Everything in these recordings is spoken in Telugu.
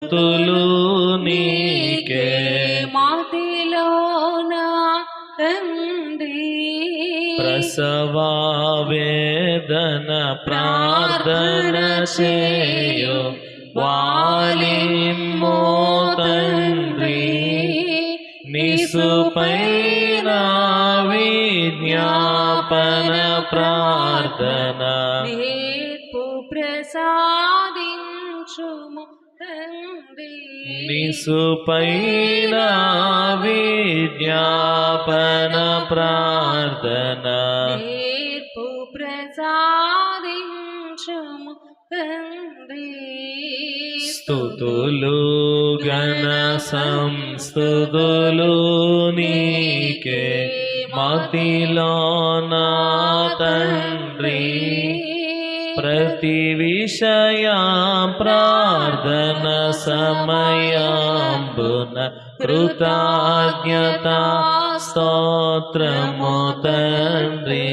స్తుతులు నీకే మాతిలోన తండ్రి ప్రసవ వేదన ప్రార్థన చేయు వాలిమ్మో తండ్రి నిసుపైన విజ్ఞాపన ప్రార్థన నేర్పు ప్రసాదించుము తండ్రి నిసుపైన విజ్ఞాపన ప్రార్థన నేర్పు ప్రసాదించుము తండ్రి స్తుతులు గణ సంస్తుతులు నీకే మతిలోన తండ్రి ప్రతి విషయ ప్రార్థన సమయాంబున కృతజ్ఞత స్తోత్రము తండ్రి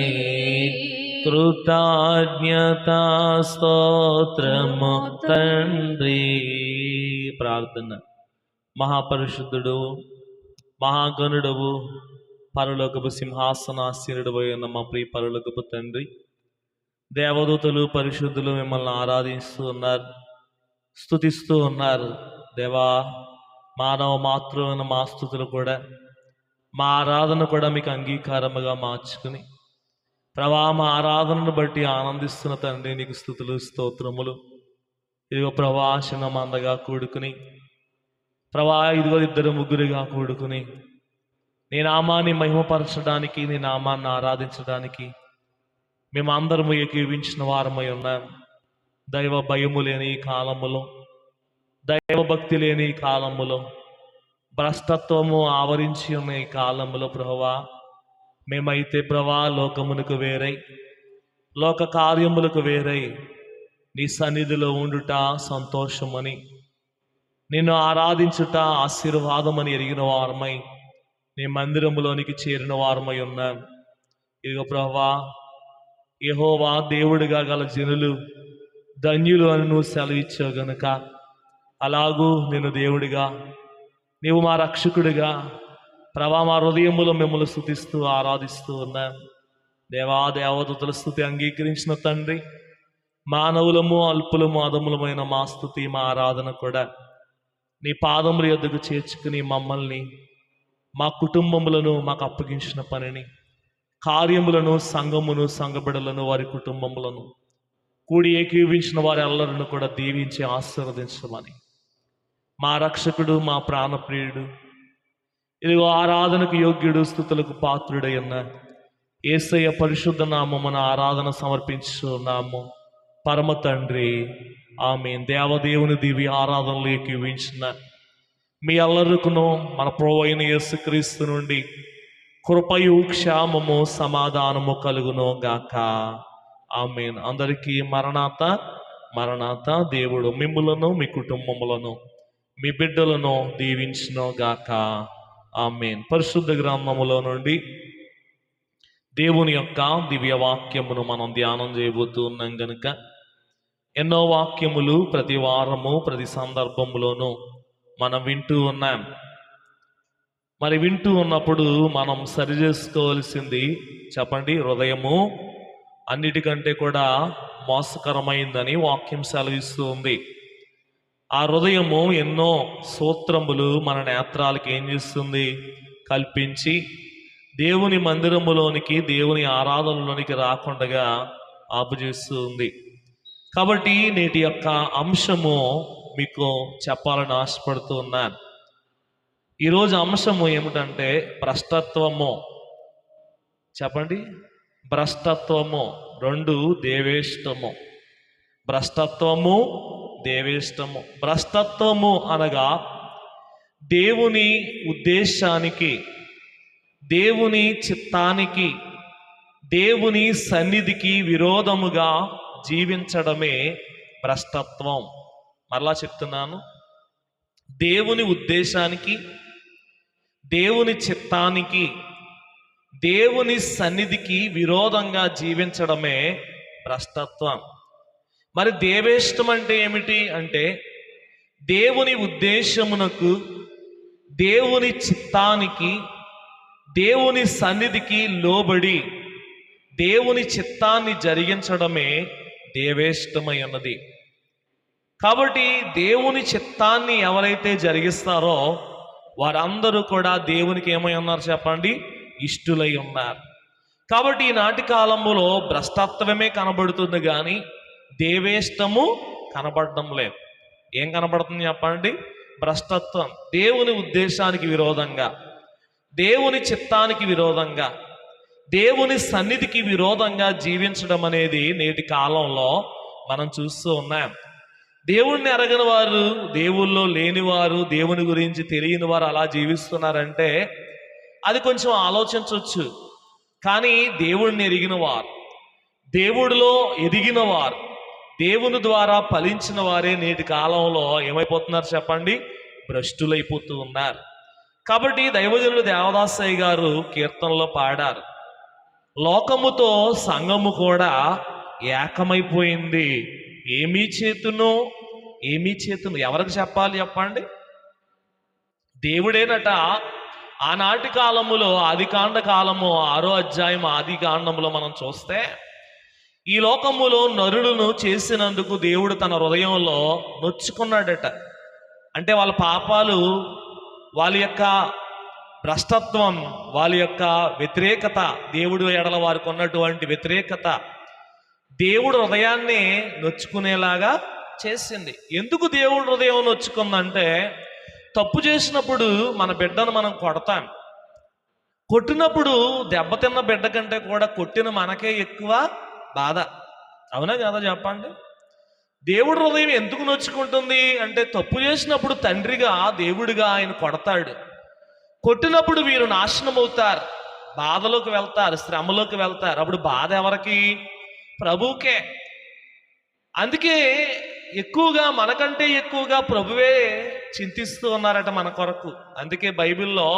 కృతజ్ఞత స్తోత్రము తండ్రి. ప్రార్థన. మహాపరిశుద్ధుడు మహాగణుడవు పరలోకపు సింహాసనాసీనుడు ఉన్న మా ప్రియ పరలోకపు తండ్రి, దేవదూతలు పరిశుద్ధులు మిమ్మల్ని ఆరాధిస్తూ ఉన్నారు, స్తుతిస్తూ ఉన్నారు. దేవా, మానవ మాతృమైన మా స్తుతులు కూడా, మా ఆరాధన కూడా మీకు అంగీకారముగా మార్చుకుని ప్రభా, మా ఆరాధనను బట్టి ఆనందిస్తున్న తండ్రి నీకు స్తుతులు స్తోత్రములు. ఇదిగో ప్రభా, చిన్న మందగా కూడుకుని ప్రభా, ఇదిగో ఇద్దరు ముగ్గురుగా కూడుకుని నీ నామాన్ని మహిమపరచడానికి, నీ నామాన్ని ఆరాధించడానికి మేమందరము ఏకీవించిన వారమై ఉన్నాం. దైవ భయము లేని ఈ కాలములో, దైవ భక్తి లేని ఈ కాలములో, భ్రష్టత్వము ఆవరించి ఉన్న ఈ కాలములో ప్రభువా, మేమైతే ప్రభా లోకమునకు వేరై, లోక కార్యములకు వేరై నీ సన్నిధిలో ఉండుట సంతోషమని, నిన్ను ఆరాధించుట ఆశీర్వాదమని ఎరిగిన వారమై నీ మందిరములోనికి చేరిన వారమై ఉన్నాం. ఇదిగో ప్రభువా, యెహోవా దేవుడిగా గల జనులు ధన్యులు అని నువ్వు సెలవిచ్చావు గనుక, అలాగూ నేను దేవుడిగా, నీవు మా రక్షకుడిగా ప్రభా మా హృదయములో మిమ్మల్ని స్తుతిస్తూ ఆరాధిస్తూ ఉన్నాం. దేవా, దేవదూతల స్తుతి అంగీకరించిన తండ్రి, మానవులము అల్పులము అదములమైన మా స్తుతి మా ఆరాధన కూడా నీ పాదముల యొద్దకు చేర్చుకుని మమ్మల్ని, మా కుటుంబములను, మాకు అప్పగించిన పనిని, కార్యములను, సంఘమును, సంఘబిడలను, వారి కుటుంబములను కూడి ఏకీవించిన వారి అల్లరిని కూడా దీవించి ఆశీర్వదించమని మా రక్షకుడు, మా ప్రాణప్రియుడు, ఇదిగో ఆరాధనకు యోగ్యుడు, స్తుతులకు పాత్రుడైన యేసయ్య పరిశుద్ధ నామమున ఆరాధన సమర్పించున్నాము పరమ తండ్రి. ఆమేన్. దేవదేవుని దివ్య ఆరాధనలు ఏకీవించిన మీ అల్లరుకును మన ప్రభువైన అయిన యేసుక్రీస్తు నుండి కృపయు క్షేమము సమాధానము కలుగును గాక. ఆమేన్. అందరికీ మరణాత మరణాత. దేవుడు మిమ్ములను, మీ కుటుంబములను, మీ బిడ్డలను దీవించును గాక. ఆమేన్. పరిశుద్ధ గ్రంథములో నుండి దేవుని యొక్క దివ్య వాక్యమును మనం ధ్యానం చేయబోతూ ఉన్నాం గనుక, ఎన్నో వాక్యములు ప్రతి వారము ప్రతి సందర్భంలోనూ మనం వింటూ ఉన్నాం. మరి వింటూ ఉన్నప్పుడు మనం సరి చేసుకోవాల్సింది చెప్పండి, హృదయము అన్నిటికంటే కూడా మోసకరమైందని వాక్యం సెలవిస్తూ ఉంది. ఆ హృదయము ఎన్నో సూత్రములు మన నేత్రాలకి ఏం చేస్తుంది, కల్పించి దేవుని మందిరములోనికి, దేవుని ఆరాధనలోనికి రాకుండా ఆపుచేస్తూ ఉంది. కాబట్టి నేటి యొక్క అంశము మీకు చెప్పాలని ఆశపడుతూ ఉన్నాను. ఈరోజు అంశము ఏమిటంటే భ్రష్టత్వము. చెప్పండి, భ్రష్టత్వము. 2 దేవేష్టము. భ్రష్టత్వము, దేవేష్టము. భ్రష్టత్వము అనగా దేవుని ఉద్దేశానికి, దేవుని చిత్తానికి, దేవుని సన్నిధికి విరోధముగా జీవించడమే భ్రష్టత్వం. మరలా చెప్తున్నాను, దేవుని ఉద్దేశానికి, దేవుని చిత్తానికి, దేవుని సన్నిధికి విరోధంగా జీవించడమే భ్రష్టత్వం. మరి దేవేష్టం అంటే ఏమిటి అంటే, దేవుని ఉద్దేశమునకు, దేవుని చిత్తానికి, దేవుని సన్నిధికి లోబడి దేవుని చిత్తాన్ని జరిగించడమే దేవేష్టమై ఉన్నది. కాబట్టి దేవుని చిత్తాన్ని ఎవరైతే జరిగిస్తారో వారందరూ కూడా దేవునికి ఏమై ఉన్నారు చెప్పండి? ఇష్టులై ఉన్నారు. కాబట్టి ఈనాటి కాలంలో భ్రష్టత్వమే కనబడుతుంది కానీ దేవేష్టము కనబడడం లేదు. ఏం కనబడుతుంది చెప్పండి? భ్రష్టత్వం. దేవుని ఉద్దేశానికి విరోధంగా, దేవుని చిత్తానికి విరోధంగా, దేవుని సన్నిధికి విరోధంగా జీవించడం అనేది నేటి కాలంలో మనం చూస్తూ ఉన్నాం. దేవుణ్ణి ఎరగని వారు, దేవుల్లో లేనివారు, దేవుని గురించి తెలియని వారు అలా జీవిస్తున్నారంటే అది కొంచెం ఆలోచించవచ్చు. కానీ దేవుణ్ణి ఎరిగిన వారు, దేవుడిలో ఎదిగిన వారు, దేవుని ద్వారా ఫలించిన వారే నేటి కాలంలో ఏమైపోతున్నారు చెప్పండి? భ్రష్టులైపోతూ ఉన్నారు. కాబట్టి దైవజనుడు దేవదాసయ్య గారు కీర్తనలో పాడారు, లోకముతో సంఘము కూడా ఏకమైపోయింది, ఏమీ చేతును ఎవరికి చెప్పాలి చెప్పండి? దేవుడేనట. ఆనాటి కాలములో ఆదికాండ కాలము 6వ అధ్యాయం ఆది కాండములో మనం చూస్తే ఈ లోకములో నరులను చేసినందుకు దేవుడు తన హృదయంలో నొచ్చుకున్నాడట. అంటే వాళ్ళ పాపాలు, వాళ్ళ యొక్క భ్రష్టత్వం, వాళ్ళ యొక్క వ్యతిరేకత, దేవుడు ఎడల వారికి ఉన్నటువంటి వ్యతిరేకత దేవుడు హృదయాన్ని నొచ్చుకునేలాగా చేసింది. ఎందుకు దేవుడు హృదయం నొచ్చుకుందంటే, తప్పు చేసినప్పుడు మన బిడ్డను మనం కొడతాం. కొట్టినప్పుడు దెబ్బతిన్న బిడ్డ కంటే కూడా కొట్టిన మనకే ఎక్కువ బాధ. అవునా కదా చెప్పండి? దేవుడు హృదయం ఎందుకు నొచ్చుకుంటుంది అంటే, తప్పు చేసినప్పుడు తండ్రిగా దేవుడిగా ఆయన కొడతాడు. కొట్టినప్పుడు వీరు నాశనం అవుతారు, బాధలోకి వెళ్తారు, శ్రమలోకి వెళ్తారు. అప్పుడు బాధ ఎవరికి? ప్రభువుకే. అందుకే ఎక్కువగా, మనకంటే ఎక్కువగా ప్రభువే చింతిస్తూ ఉన్నారట మన కొరకు. అందుకే బైబిల్లో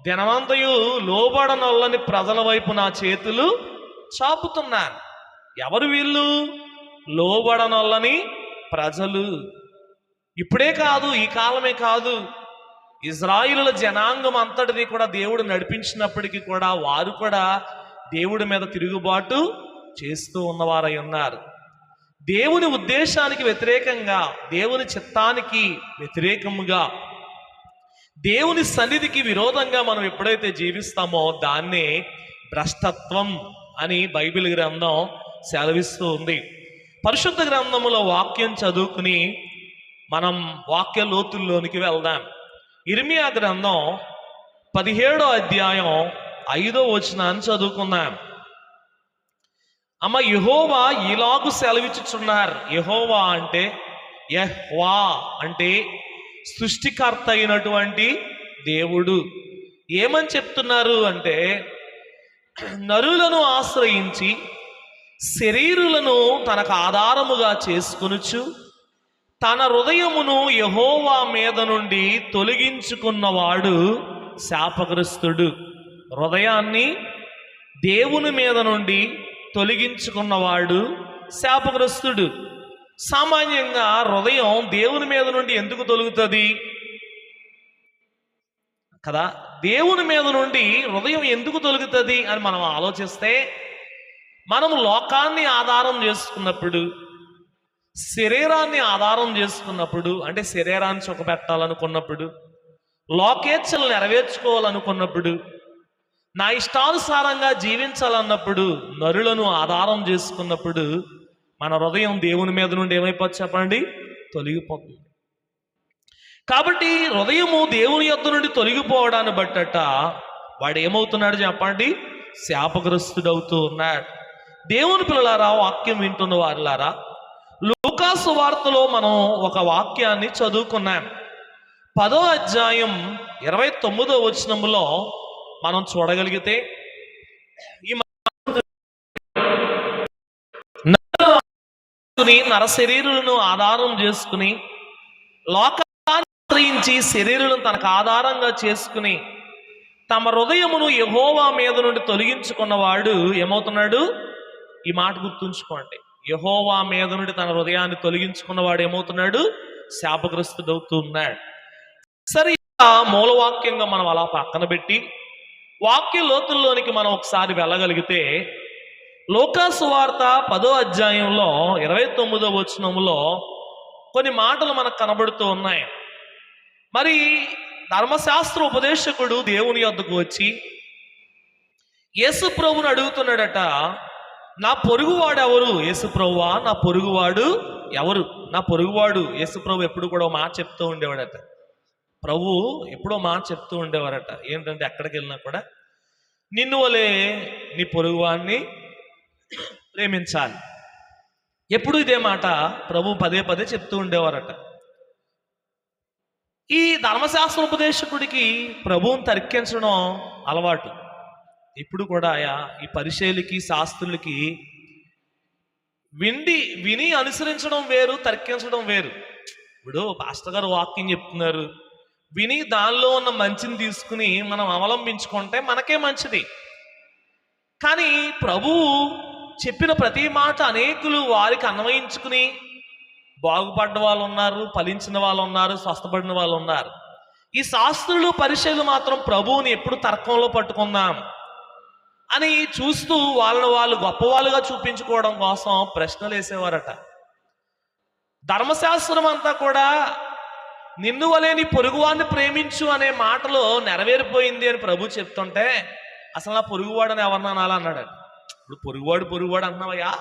దినమంతయు లోబడనొల్లని ప్రజల వైపు నా చేతులు చాపుతున్నాను. ఎవరు వీళ్ళు? లోబడనొల్లని ప్రజలు. ఇప్పుడే కాదు, ఈ కాలమే కాదు, ఇజ్రాయిలుల జనాంగం అంతటిని కూడా దేవుడు నడిపించినప్పటికీ కూడా వారు కూడా దేవుడి మీద తిరుగుబాటు చేస్తూ ఉన్నవారై ఉన్నారు. దేవుని ఉద్దేశానికి వ్యతిరేకంగా, దేవుని చిత్తానికి వ్యతిరేకముగా, దేవుని సన్నిధికి విరోధంగా మనం ఎప్పుడైతే జీవిస్తామో దాన్నే భ్రష్టత్వం అని బైబిల్ గ్రంథం సెలవిస్తూ ఉంది. పరిశుద్ధ గ్రంథములో వాక్యం చదువుకుని మనం వాక్య లోతుల్లోనికి వెళ్దాం. ఇర్మియా గ్రంథం 17వ అధ్యాయం 5వ వచనాన్ని చదువుకుందాం. అమ్మ, యెహోవా ఇలాగు సెలవిచ్చుచున్నారు. యెహోవా అంటే, యెహ్వా అంటే సృష్టికర్త అయినటువంటి దేవుడు. ఏమని చెప్తున్నారు అంటే, నరులను ఆశ్రయించి శరీరులను తనకు ఆధారముగా చేసుకొనుచు తన హృదయమును యెహోవా మీద నుండి తొలగించుకున్నవాడు శాపగ్రస్తుడు. హృదయాన్ని దేవుని మీద నుండి తొలగించుకున్నవాడు శాపగ్రస్తుడు. సామాన్యంగా హృదయం దేవుని మీద నుండి ఎందుకు తొలుగుతుంది కదా? దేవుని మీద నుండి హృదయం ఎందుకు తొలుగుతుంది అని మనం ఆలోచిస్తే, మనము లోకాన్ని ఆధారం చేసుకున్నప్పుడు, శరీరాన్ని ఆధారం చేసుకున్నప్పుడు, అంటే శరీరాన్ని సుఖపెట్టాలనుకున్నప్పుడు, లోకేచ్ఛలు నెరవేర్చుకోవాలనుకున్నప్పుడు, నా ఇష్టానుసారంగా జీవించాలన్నప్పుడు, నరులను ఆధారం చేసుకున్నప్పుడు మన హృదయం దేవుని మీద నుండి ఏమైపోతుంది చెప్పండి? తొలగిపోతుంది. కాబట్టి హృదయము దేవుని యొద్ద నుండి తొలగిపోవడాన్ని బట్టట వాడు ఏమవుతున్నాడు చెప్పండి? శాపగ్రస్తుడవుతూ ఉన్నాడు. దేవుని పిల్లలారా, వాక్యం వింటున్న వారులారా, లూకా సువార్తలో మనం ఒక వాక్యాన్ని చదువుకున్నాం. 10వ అధ్యాయం 29వ వచనములో మనం చూడగలిగితే, ఈ నర శరీరులను ఆధారం చేసుకుని, లోకాన్ని ఆశ్రయించి శరీరులను తనకు ఆధారంగా చేసుకుని తమ హృదయమును యెహోవా మీద నుండి తొలగించుకున్నవాడు ఏమవుతున్నాడు? ఈ మాట గుర్తుంచుకోండి. యెహోవా మీద నుండి తన హృదయాన్ని తొలగించుకున్నవాడు ఏమవుతున్నాడు? శాపగ్రస్తుడవుతూ ఉన్నాడు. సరే, మూలవాక్యంగా మనం అలా పక్కన పెట్టి వాక్య లోతుల్లోనికి మనం ఒకసారి వెళ్ళగలిగితే లూకాసు వార్త 10వ అధ్యాయంలో 29వ వచనంలో కొన్ని మాటలు మనకు కనబడుతూ ఉన్నాయి. మరి ధర్మశాస్త్ర ఉపదేశకుడు దేవుని యొద్దకు వచ్చి యేసు ప్రభువుని అడుగుతున్నాడట, నా పొరుగువాడు ఎవరు? యేసు ప్రభువా, నా పొరుగువాడు ఎవరు? నా పొరుగువాడు. యేసు ప్రభు ఎప్పుడు కూడా మాట చెప్తూ ఉండేవాడట. ప్రభు ఎప్పుడో మాట చెప్తూ ఉండేవారట. ఏంటంటే ఎక్కడికి వెళ్ళినా కూడా నిన్ను వలే నీ పొరుగువాడిని ప్రేమించాలి. ఎప్పుడు ఇదే మాట ప్రభు పదే పదే చెప్తూ ఉండేవారట. ఈ ధర్మశాస్త్ర ఉపదేశకుడికి ప్రభువుని తర్కించడం అలవాటు. ఇప్పుడు కూడా ఈ పరిచయులకి శాస్త్రులకి విని అనుసరించడం వేరు, తర్కించడం వేరు. ఇప్పుడు పాస్టర్ గారు వాక్యం చెప్తున్నారు, విని దానిలో ఉన్న మంచిని తీసుకుని మనం అవలంబించుకుంటే మనకే మంచిది. కానీ ప్రభువు చెప్పిన ప్రతి మాట అనేకులు వారికి అన్వయించుకుని బాగుపడ్డ వాళ్ళు ఉన్నారు, ఫలించిన వాళ్ళు ఉన్నారు, స్వస్థపడిన వాళ్ళు ఉన్నారు. ఈ శాస్త్రులు పరిచయులు మాత్రం ప్రభువుని ఎప్పుడు తర్కంలో పట్టుకుందాం అని చూస్తూ వాళ్ళని వాళ్ళు గొప్పవాళ్ళుగా చూపించుకోవడం కోసం ప్రశ్నలు వేసేవారట. ధర్మశాస్త్రం అంతా కూడా నిన్ను వలే నీ పొరుగువాడిని ప్రేమించు అనే మాటలో నెరవేరిపోయింది అని ప్రభు చెప్తుంటే అసలు నా పొరుగువాడని ఎవరన్నా అనాలా అన్నాడట. ఇప్పుడు పొరుగువాడు అన్నావయ్యా,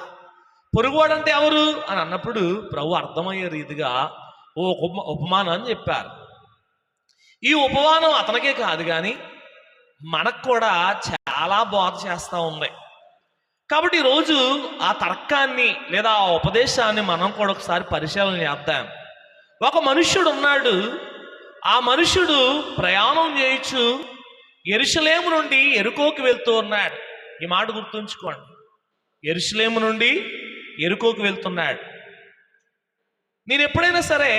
పొరుగువాడు అంటే ఎవరు అని అన్నప్పుడు ప్రభు అర్థమయ్యే రీతిగా ఉపమానం అని చెప్పారు. ఈ ఉపమానం అతనికే కాదు కానీ మనకు కూడా చాలా బోధ చేస్తూ ఉంది. కాబట్టి ఈరోజు ఆ తర్కాన్ని లేదా ఆ ఉపదేశాన్ని మనం కూడా ఒకసారి పరిశీలన చేద్దాం. ఒక మనుష్యుడు ఉన్నాడు. ఆ మనుష్యుడు ప్రయాణం చేయొచ్చు యెరూషలేము నుండి యెరికోకి వెళ్తూ ఉన్నాడు. ఈ మాట గుర్తుంచుకోండి, యెరూషలేము నుండి యెరికోకి వెళ్తున్నాడు. నేను ఎప్పుడైనా సరే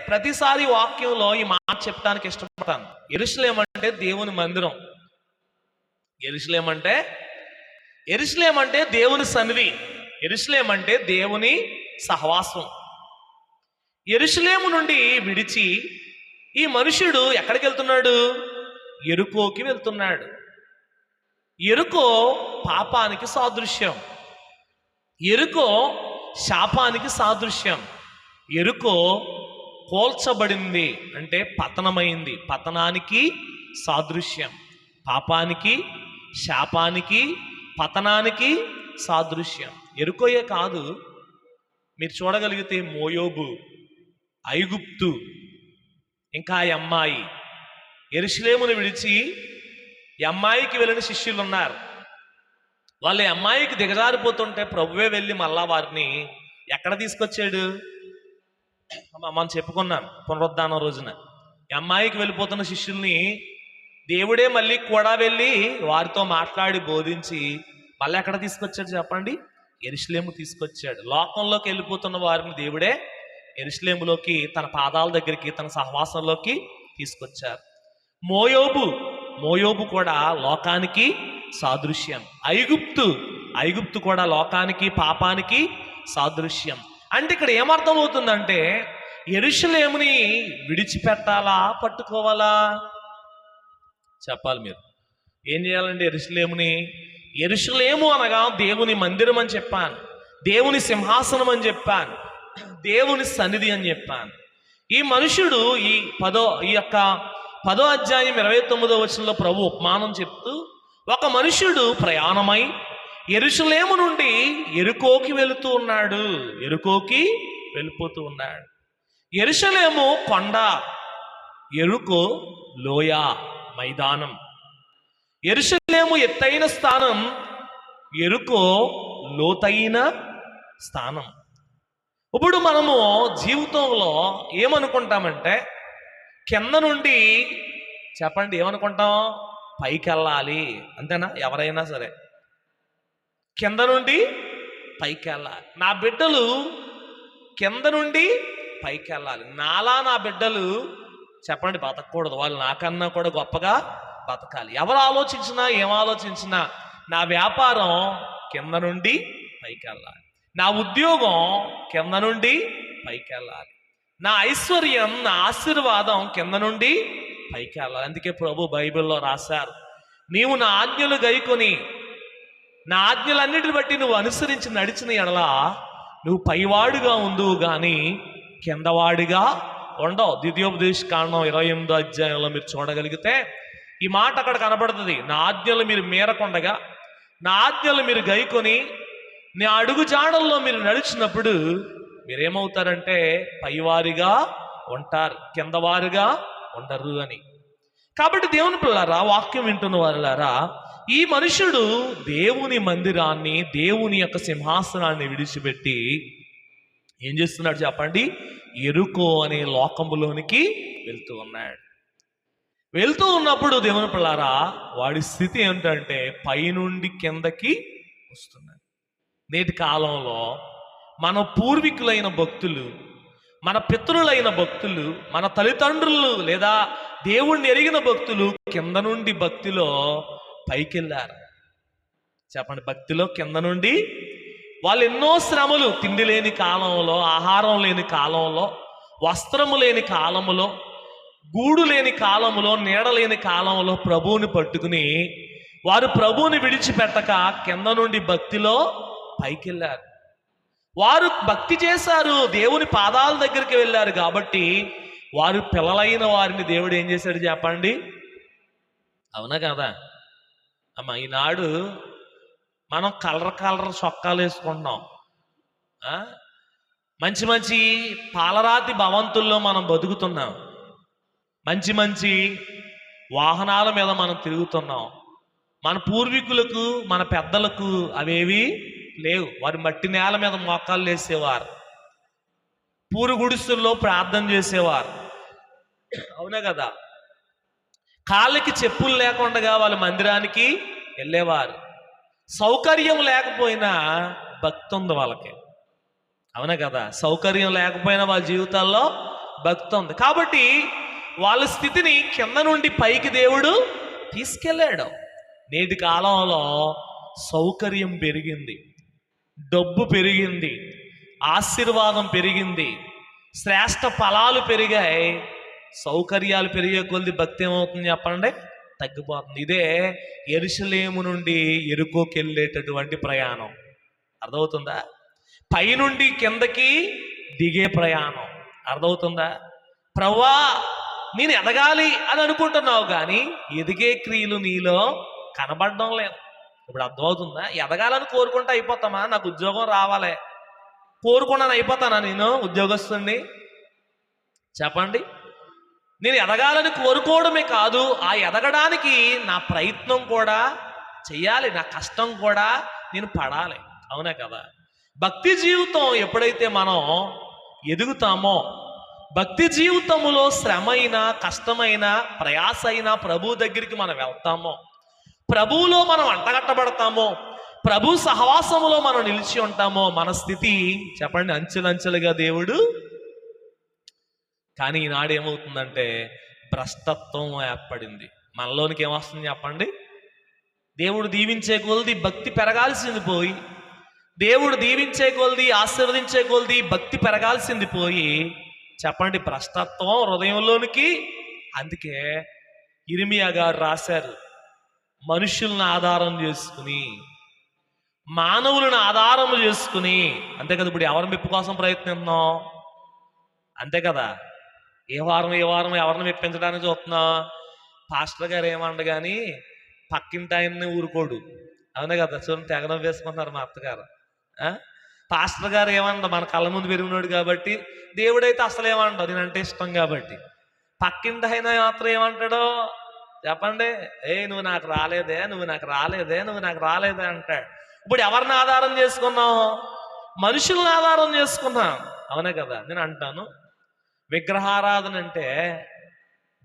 ప్రతిసారి వాక్యంలో ఈ మాట చెప్పడానికి ఇష్టపడతాను. యెరూషలేము అంటే దేవుని మందిరం. యెరూషలేము అంటే దేవుని సన్నిధి. యెరూషలేము అంటే దేవుని సహవాసం. యెరూషలేము నుండి విడిచి ఈ మనుషుడు ఎక్కడికి వెళ్తున్నాడు? యెరికోకి వెళ్తున్నాడు. యెరికో పాపానికి సాదృశ్యం, యెరికో శాపానికి సాదృశ్యం. యెరికో కోల్చబడింది అంటే పతనమైంది, పతనానికి సాదృశ్యం. పాపానికి, శాపానికి, పతనానికి సాదృశ్యం. యెరికోయే కాదు, మీరు చూడగలిగితే మోయోబు, ఐగుప్తు, ఇంకా అమ్మాయి. యెరూషలేమును విడిచి అమ్మాయికి వెళ్ళిన శిష్యులు ఉన్నారు. వాళ్ళు అమ్మాయికి దిగజారిపోతుంటే ప్రభువే వెళ్ళి మళ్ళా వారిని ఎక్కడ తీసుకొచ్చాడు? మనం చెప్పుకున్నాం పునరుద్ధానం రోజున. అమ్మాయికి వెళ్ళిపోతున్న శిష్యుల్ని దేవుడే మళ్ళీ కూడా వెళ్ళి వారితో మాట్లాడి బోధించి మళ్ళీ ఎక్కడ తీసుకొచ్చాడు చెప్పండి? యెరూషలేము తీసుకొచ్చాడు. లోకంలోకి వెళ్ళిపోతున్న వారిని దేవుడే యెరూషలేములోకి, తన పాదాల దగ్గరికి, తన సహవాసంలోకి తీసుకొచ్చారు. మోయోబు కూడా లోకానికి సాదృశ్యం. ఐగుప్తు కూడా లోకానికి, పాపానికి సాదృశ్యం. అంటే ఇక్కడ ఏమర్థం అవుతుందంటే యెరూషలేముని విడిచిపెట్టాలా, పట్టుకోవాలా? చెప్పాలి మీరు. ఏం చేయాలండి? యెరూషలేము అనగా దేవుని మందిరం అని చెప్పాను, దేవుని సింహాసనం అని చెప్పాను, దేవుని సన్నిధి అని చెప్పాను. ఈ మనుషుడు ఈ 10వ అధ్యాయం 29వ వచనంలో ప్రభు ఉపమానం చెప్తూ, ఒక మనుషుడు ప్రయాణమై యెరూషలేము నుండి యెరికోకి వెళుతూ ఉన్నాడు. యెరికోకి వెళ్ళిపోతూ ఉన్నాడు. యెరూషలేము కొండ, యెరికో లోయ, మైదానం. యెరూషలేము ఎత్తైన స్థానం, యెరికో లోతైన స్థానం. ఇప్పుడు మనము జీవితంలో ఏమనుకుంటామంటే కింద నుండి, చెప్పండి ఏమనుకుంటాం? పైకి వెళ్ళాలి, అంతేనా? ఎవరైనా సరే కింద నుండి పైకి వెళ్ళాలి. నా బిడ్డలు కింద నుండి పైకి వెళ్ళాలి. నా బిడ్డలు చెప్పండి బతకూడదు, వాళ్ళు నాకన్నా కూడా గొప్పగా బతకాలి. ఎవరు ఆలోచించినా ఏం ఆలోచించినా నా వ్యాపారం కింద నుండి పైకి వెళ్ళాలి, నా ఉద్యోగం కింద నుండి పైకి వెళ్ళాలి, నా ఐశ్వర్యం, నా ఆశీర్వాదం కింద నుండి పైకి వెళ్ళాలి. అందుకే ప్రభు బైబిల్లో రాశారు, నీవు నా ఆజ్ఞలు గైకొని నా ఆజ్ఞలన్నిటిని బట్టి నువ్వు అనుసరించి నడిచిన ఎడల నువ్వు పైవాడుగా ఉందువు గాని కిందవాడిగా ఉండవు. ద్వితీయోపదేశ కాండం 28వ అధ్యాయంలో మీరు చూడగలిగితే ఈ మాట అక్కడ కనబడుతుంది. నా ఆజ్ఞలు మీరు మీరకుండగా, నా ఆజ్ఞలు మీరు గైకొని నా అడుగు జాడల్లో మీరు నడిచినప్పుడు మీరేమవుతారంటే పైవారిగా ఉంటారు, కిందవారుగా ఉండరు అని. కాబట్టి దేవుని పిల్లారా, వాక్యం వింటున్న వారులారా, ఈ మనుషుడు దేవుని మందిరాన్ని, దేవుని యొక్క సింహాసనాన్ని విడిచిపెట్టి ఏం చేస్తున్నాడు చెప్పండి? ఎరుకో అనే లోకములోనికి వెళ్తూ ఉన్నాడు. వెళ్తూ ఉన్నప్పుడు దేవుని పిల్లారా, వాడి స్థితి ఏంటంటే పైనుండి కిందకి వస్తున్నాడు. నేటి కాలంలో మన పూర్వీకులైన భక్తులు, మన పితరులైన భక్తులు, మన తల్లిదండ్రులు లేదా దేవుణ్ణి ఎరిగిన భక్తులు కింద నుండి భక్తిలో పైకి వెళ్ళారు. చెప్పండి, భక్తిలో కింద నుండి వాళ్ళు ఎన్నో శ్రమలు, తిండి లేని కాలంలో, ఆహారం లేని కాలంలో, వస్త్రము లేని కాలములో, గూడు లేని కాలములో, నీడ లేని కాలంలో ప్రభువుని పట్టుకుని వారు ప్రభువుని విడిచిపెట్టక కింద నుండి భక్తిలో పైకి వెళ్ళారు. వారు భక్తి చేశారు, దేవుని పాదాల దగ్గరికి వెళ్ళారు. కాబట్టి వారు పిల్లలైన వారిని దేవుడు ఏం చేశాడు చెప్పండి? అవునా కదా అమ్మ? ఈనాడు మనం కలర్ చొక్కాలు వేసుకుంటున్నాం, మంచి మంచి పాలరాతి భవంతుల్లో మనం బతుకుతున్నాం, మంచి మంచి వాహనాల మీద మనం తిరుగుతున్నాం. మన పూర్వీకులకు, మన పెద్దలకు అవేవి లేవు. వారు మట్టి నేల మీద మోకాళ్ళు వేసేవారు, పూరు గుడిసెల్లో ప్రార్థన చేసేవారు. అవునా కదా? కాళ్ళకి చెప్పులు లేకుండా వాళ్ళు మందిరానికి వెళ్ళేవారు. సౌకర్యం లేకపోయినా భక్తి ఉంది వాళ్ళకి. అవునా కదా? సౌకర్యం లేకపోయినా వాళ్ళ జీవితాల్లో భక్తి ఉంది. కాబట్టి వాళ్ళ స్థితిని కింద నుండి పైకి దేవుడు తీసుకెళ్ళాడు. నేటి కాలంలో సౌకర్యం పెరిగింది, డబ్బు పెరిగింది, ఆశీర్వాదం పెరిగింది, శ్రేష్ట ఫలాలు పెరిగాయి. సౌకర్యాలు పెరిగే కొద్ది భక్తి ఏమవుతుంది చెప్పండి? తగ్గిపోతుంది. ఇదే యెరూషలేము నుండి యెరికోకి వెళ్ళేటటువంటి ప్రయాణం. అర్థమవుతుందా? పైనుండి కిందకి దిగే ప్రయాణం. అర్థమవుతుందా? ప్రభువా నేను ఎదగాలి అని అనుకుంటున్నావు కానీ ఎదిగే క్రియలు నీలో కనబడడం లేదు. ఇప్పుడు అర్థమవుతుందా? ఎదగాలని కోరుకుంటే అయిపోతామా? నాకు ఉద్యోగం రావాలి కోరుకున్నాను, అయిపోతానా నేను ఉద్యోగస్తుని? చెప్పండి. నేను ఎదగాలని కోరుకోవడమే కాదు, ఆ ఎదగడానికి నా ప్రయత్నం కూడా చెయ్యాలి, నా కష్టం కూడా నేను పడాలి. అవునా కదా? భక్తి జీవితం ఎప్పుడైతే మనం ఎదుగుతామో, భక్తి జీవితంలో శ్రమ అయినా, కష్టమైన, ప్రయాస అయినా ప్రభు దగ్గరికి మనం వెళ్తామో, ప్రభువులో మనం అంటగట్టబడతామో, ప్రభు సహవాసములో మనం నిలిచి ఉంటామో, మన స్థితి చెప్పండి అంచెలంచెలుగా దేవుడు. కానీ ఈనాడు ఏమవుతుందంటే భ్రష్టత్వం ఏర్పడింది. మనలోనికి ఏమొస్తుంది చెప్పండి? దేవుడు దీవించే కొలది భక్తి పెరగాల్సింది పోయి, దేవుడు దీవించే కొలది, ఆశీర్వదించే కొలది భక్తి పెరగాల్సింది పోయి, చెప్పండి భ్రష్టత్వం హృదయంలోనికి. అందుకే ఇర్మియా గారు రాశారు, మనుషులను ఆధారం చేసుకుని, మానవులను ఆధారం చేసుకుని. అంతే కదా? ఇప్పుడు ఎవరి మెప్పు కోసం ప్రయత్నిస్తున్నాం? అంతే కదా? ఏ వారం ఎవరిని మెప్పించడానికి చూస్తున్నాం? పాస్టర్ గారు ఏమండ కానీ పక్కింటి ఆయన్ని ఊరుకోడు. అవునే కదా? చూడండి తెగనం వేసుకుంటున్నారు మా అత్తగారు. పాస్టర్ గారు ఏమండ మన కళ్ళ ముందు పెరిగినాడు కాబట్టి, దేవుడైతే అసలు ఏమంటావు నేనంటే ఇష్టం కాబట్టి. పక్కింటి ఆయన మాత్రం ఏమంటాడో చెప్పండి? నువ్వు నాకు రాలేదే, నువ్వు నాకు రాలేదే, నువ్వు నాకు రాలేదే అంటాడు. ఇప్పుడు ఎవరిని ఆధారం చేసుకున్నాం? మనుషులను ఆధారం చేసుకున్నాం. అవునే కదా? నేను అంటాను, విగ్రహారాధన అంటే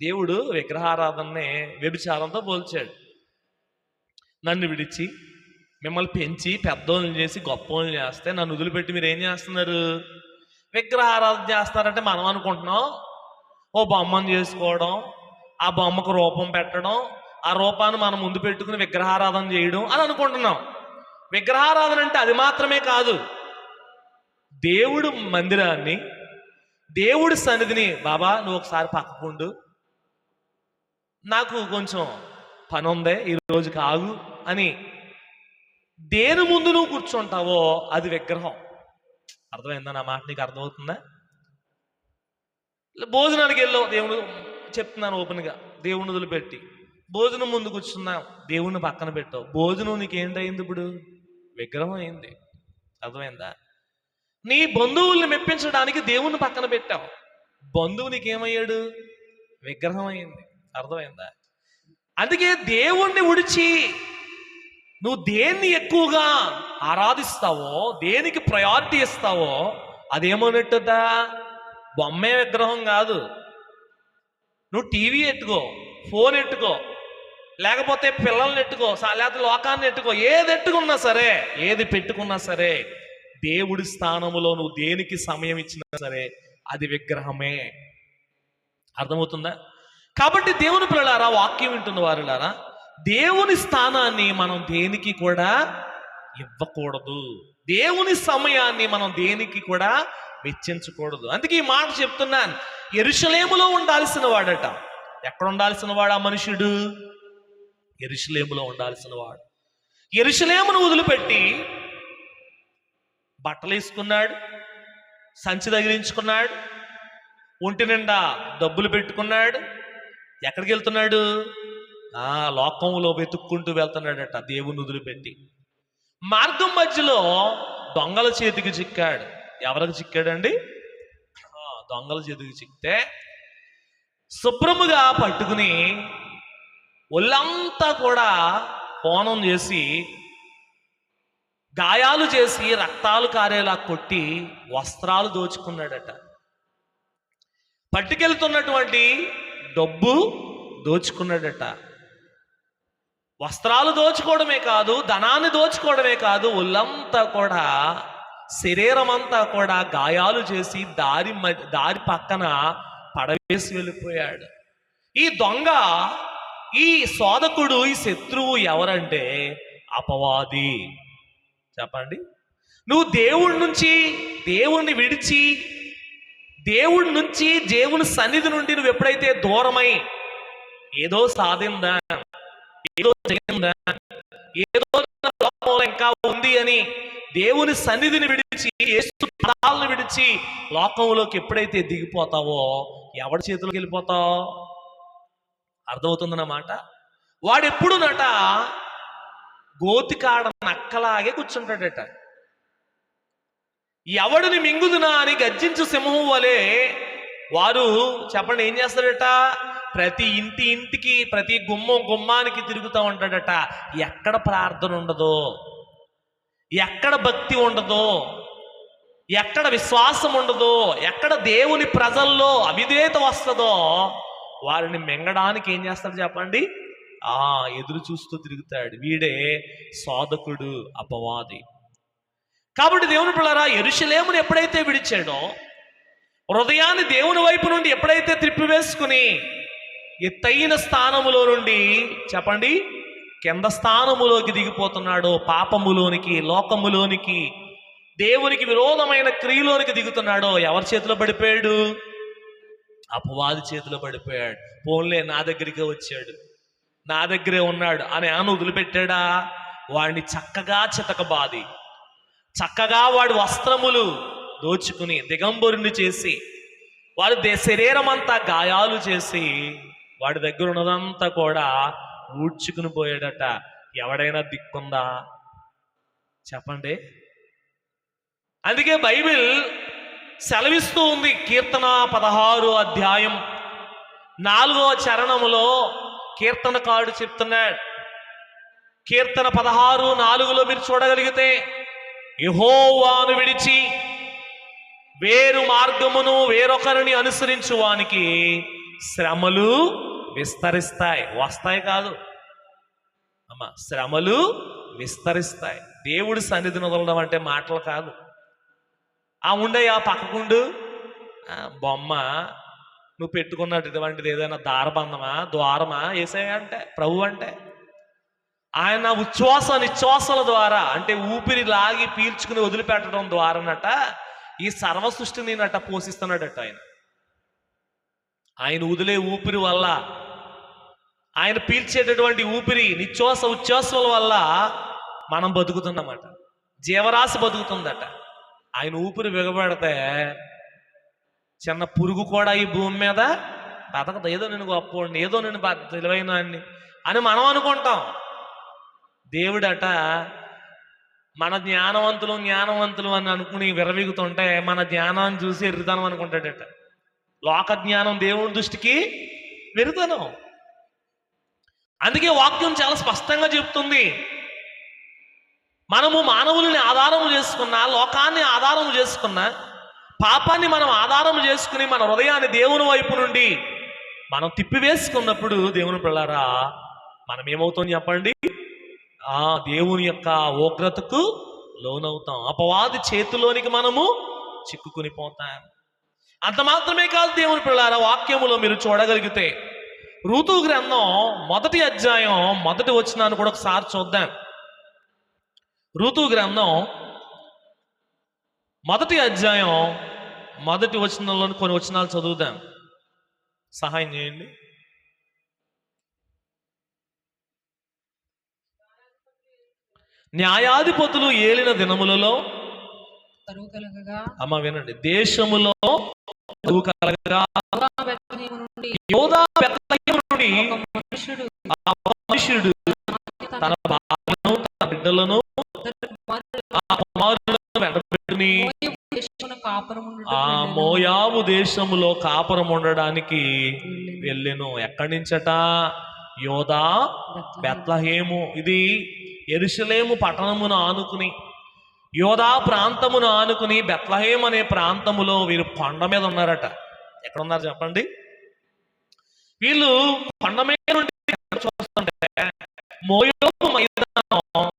దేవుడు విగ్రహారాధనని వ్యభిచారంతో పోల్చాడు. నన్ను విడిచి మిమ్మల్ని పెంచి పెద్దోళ్ళని చేసి గొప్పవాళ్ళని చేస్తే నన్ను వదిలిపెట్టి మీరు ఏం చేస్తున్నారు? విగ్రహారాధన చేస్తున్నారంటే మనం అనుకుంటున్నాం ఓ బొమ్మను చేసుకోవడం, ఆ బొమ్మకు రూపం పెట్టడం, ఆ రూపాన్ని మనం ముందు పెట్టుకుని విగ్రహారాధన చేయడం అని అనుకుంటున్నాం. విగ్రహారాధన అంటే అది మాత్రమే కాదు, దేవుడు మందిరాన్ని, దేవుడి సన్నిధిని, బాబా నువ్వు ఒకసారి పక్కకుండు, నాకు కొంచెం పని ఉందే ఈ రోజుకి ఆగు అని దేని ముందు నువ్వు కూర్చుంటావో అది విగ్రహం. అర్థమైందా నా మాట? నీకు అర్థమవుతుందా? భోజనానికి వెళ్ళావు, దేవుడు చెప్తున్నాను ఓపెన్గా, దేవుని వదిలిపెట్టి భోజనం ముందు కూర్చున్నావు, దేవుణ్ణి పక్కన పెట్టావు, భోజనం నీకేంటయింది? ఇప్పుడు విగ్రహం అయింది. అర్థమైందా? నీ బంధువుల్ని మెప్పించడానికి దేవుణ్ణి పక్కన పెట్టావు, బంధువు నీకేమయ్యాడు? విగ్రహం అయింది. అర్థమైందా? అందుకే దేవుణ్ణి విడిచి నువ్వు దేన్ని ఎక్కువగా ఆరాధిస్తావో, దేనికి ప్రయారిటీ ఇస్తావో అదేమోనట్టుదా బొమ్మే, విగ్రహం కాదు. నువ్వు టీవీ ఎట్టుకో, ఫోన్ ఎట్టుకో, లేకపోతే పిల్లల్ని ఎట్టుకో, లేకపోతే లోకాన్ని ఎట్టుకో, ఏది ఎట్టుకున్నా సరే, ఏది పెట్టుకున్నా సరే, దేవుడి స్థానములో నువ్వు దేనికి సమయం ఇచ్చినా సరే అది విగ్రహమే. అర్థమవుతుందా? కాబట్టి దేవుని పిల్లలారా, వాక్యం వింటున్న వారులారా, దేవుని స్థానాన్ని మనం దేనికి కూడా ఇవ్వకూడదు, దేవుని సమయాన్ని మనం దేనికి కూడా వెచ్చించకూడదు. అందుకే ఈ మాట చెప్తున్నాను. యెరూషలేములో ఉండాల్సిన వాడట. ఎక్కడ ఉండాల్సిన వాడు ఆ మనుషుడు? యెరూషలేములో ఉండాల్సిన వాడు. యెరూషలేమును వదిలిపెట్టి బట్టలు వేసుకున్నాడు, సంచి తగిలించుకున్నాడు, ఒంటి నిండా డబ్బులు పెట్టుకున్నాడు. ఎక్కడికి వెళ్తున్నాడు? లోకంలో వెతుక్కుంటూ వెళ్తున్నాడట, దేవుని వదిలిపెట్టి. మార్గం మధ్యలో దొంగల చేతికి చిక్కాడు. ఎవరికి చిక్కాడండి? దొంగల చేతికి చిక్కితే శుభ్రముగా పట్టుకుని ఒళ్ళంతా కూడా హోనం చేసి, గాయాలు చేసి, రక్తాలు కారేలా కొట్టి వస్త్రాలు దోచుకున్నాడట. పట్టుకెళ్తున్నటువంటి డబ్బు దోచుకున్నాడట. వస్త్రాలు దోచుకోవడమే కాదు, ధనాన్ని దోచుకోవడమే కాదు, ఒళ్ళంతా కూడా, శరీరం అంతా కూడా గాయాలు చేసి దారి పక్కన పడవేసి వెళ్ళిపోయాడు. ఈ దొంగ, ఈ శోధకుడు, ఈ శత్రువు ఎవరంటే అపవాది. చెప్పండి. నువ్వు దేవుణ్ణి విడిచి, దేవుడి నుంచి, దేవుని సన్నిధి నుండి నువ్వు ఎప్పుడైతే దూరమై ఏదో సాధిందా, ఏదో చేయందా, ఏదో లోకంలో ఇంకా ఉంది అని దేవుని సన్నిధిని విడిచి, యేసు పదాలను విడిచి లోకంలోకి ఎప్పుడైతే దిగిపోతావో ఎవడి చేతిలోకి వెళ్ళిపోతావు? అర్థమవుతుందన్నమాట. వాడెప్పుడు గోతికాడ నక్కలాగే కూర్చుంటాడట. ఎవడిని మింగుదునా అని గర్జించు సింహం వలె వారు, చెప్పండి, ఏం చేస్తాడట? ప్రతి ఇంటికి, ప్రతి గుమ్మానికి తిరుగుతూ ఉంటాడట. ఎక్కడ ప్రార్థన ఉండదో, ఎక్కడ భక్తి ఉండదో, ఎక్కడ విశ్వాసం ఉండదో, ఎక్కడ దేవుని ప్రజల్లో అవిధేయత వస్తుందో వారిని మింగడానికి ఏం చేస్తాడు చెప్పండి? ఎదురు చూస్తూ తిరుగుతాడు. వీడే శోధకుడు, అపవాది. కాబట్టి దేవుని పిల్లరా, యెరూషలేమును ఎప్పుడైతే విడిచాడో, హృదయాన్ని దేవుని వైపు నుండి ఎప్పుడైతే త్రిప్పివేసుకుని ఎత్తైన స్థానములో నుండి, చెప్పండి, కింద స్థానములోకి దిగిపోతున్నాడో, పాపములోనికి, లోకములోనికి, దేవునికి విరోధమైన క్రియలోనికి దిగుతున్నాడో, ఎవరి చేతిలో పడిపోయాడు? అపవాది చేతిలో పడిపోయాడు. పోన్లే, నా దగ్గరికి వచ్చాడు, నా దగ్గరే ఉన్నాడు అని వదిలిపెట్టాడా? వాడిని చక్కగా చితకబాది, చక్కగా వాడి వస్త్రములు దోచుకుని దిగంబరుని చేసి, వాడి శరీరం అంతా గాయాలు చేసి, వాడి దగ్గర ఉన్నదంతా కూడా ఊడ్చుకుని పోయాడట. ఎవడైనా దిక్కుందా చెప్పండి? అందుకే బైబిల్ సెలవిస్తూ ఉంది. కీర్తన 16 అధ్యాయం 4వ చరణములో కీర్తనకారుడు చెప్తున్నాడు. కీర్తన 16:4 మీరు చూడగలిగితే, యెహోవాను విడిచి వేరు మార్గమును వేరొకరిని అనుసరించు వానికి శ్రమలు విస్తరిస్తాయి. వస్తాయి కాదు అమ్మా, శ్రమలు విస్తరిస్తాయి. దేవుడి సన్నిధిని వదలడం అంటే మాటలు కాదు. ఉండయా పక్కకుండు బొమ్మ నువ్వు పెట్టుకున్నట్టు ఇటువంటిది ఏదైనా ద్వారమా ఏసయ్య అంటే, ప్రభు అంటే ఆయన నిశ్వాసాల ద్వారా, అంటే ఊపిరి లాగి పీల్చుకుని వదిలిపెట్టడం ద్వారానట ఈ సర్వ సృష్టిని నట పోషిస్తున్నాడట ఆయన. ఆయన వదిలే ఊపిరి వల్ల, ఆయన పీల్చేటటువంటి ఊపిరి నిశ్వాస ఉచ్ఛ్వాసాల వల్ల మనం బతుకుతున్నామట. జీవరాశి బతుకుతుందట. ఆయన ఊపిరి బిగబడితే చిన్న పురుగు కూడా ఈ భూమి మీద బతకదు. ఏదో నేను గొప్పవాడిని, ఏదో నేను తెలివైన అని మనం అనుకుంటాం. దేవుడట మన జ్ఞానవంతులు అని అనుకుని విరవీగుతుంటే మన జ్ఞానాన్ని చూసి ఎర్రితనం అనుకుంటాడట. లోక జ్ఞానం దేవుని దృష్టికి వెర్రితనం. అందుకే వాక్యం చాలా స్పష్టంగా చెప్తుంది, మనము మానవులని ఆధారం చేసుకున్నా, లోకాన్ని ఆధారం చేసుకున్నా, పాపాన్ని మనం ఆధారం చేసుకుని మన హృదయాన్ని దేవుని వైపు నుండి మనం తిప్పివేసుకున్నప్పుడు దేవుని పిల్లారా మనం ఏమవుతాం చెప్పండి? దేవుని యొక్క ఉగ్రతకు లోనవుతాం. అపవాది చేతిలోనికి మనము చిక్కుకుని పోతాం. అంత మాత్రమే కాదు దేవుని పిల్లారా, వాక్యములో మీరు చూడగలిగితే ఋతు గ్రంథం 1వ అధ్యాయం 1వ వచనాన్ని కూడా ఒకసారి చూద్దాం. ఋతు గ్రంథం 1వ అధ్యాయం 1వ వచనంలోని కొన్ని వచనాలు చదువుదాం. సహాయం చేయండి. న్యాయాధిపతులు ఏలిన దినములలో అమ్మ వినండి, దేశములో కలగగా యోదా బెత్లెహేము నుండి మనుషుడు తన భార్యను తన బిడ్డలను ఆ కుమారులను వెంటబెట్టుని ఆ మోయాబు దేశములో కాపురం ఉండడానికి వెళ్ళెను. ఎక్కడి నుంచట? యోదా బెత్లెహేము. ఇది యెరూషలేము పట్టణమును ఆనుకుని, యోదా ప్రాంతమును ఆనుకుని బెత్లెహేం అనే ప్రాంతములో వీరు కొండ మీద ఉన్నారట. ఎక్కడ ఉన్నారు చెప్పండి? వీళ్ళు కొండ మీద నుండి చూస్తుంటే మోయాబు మైదానం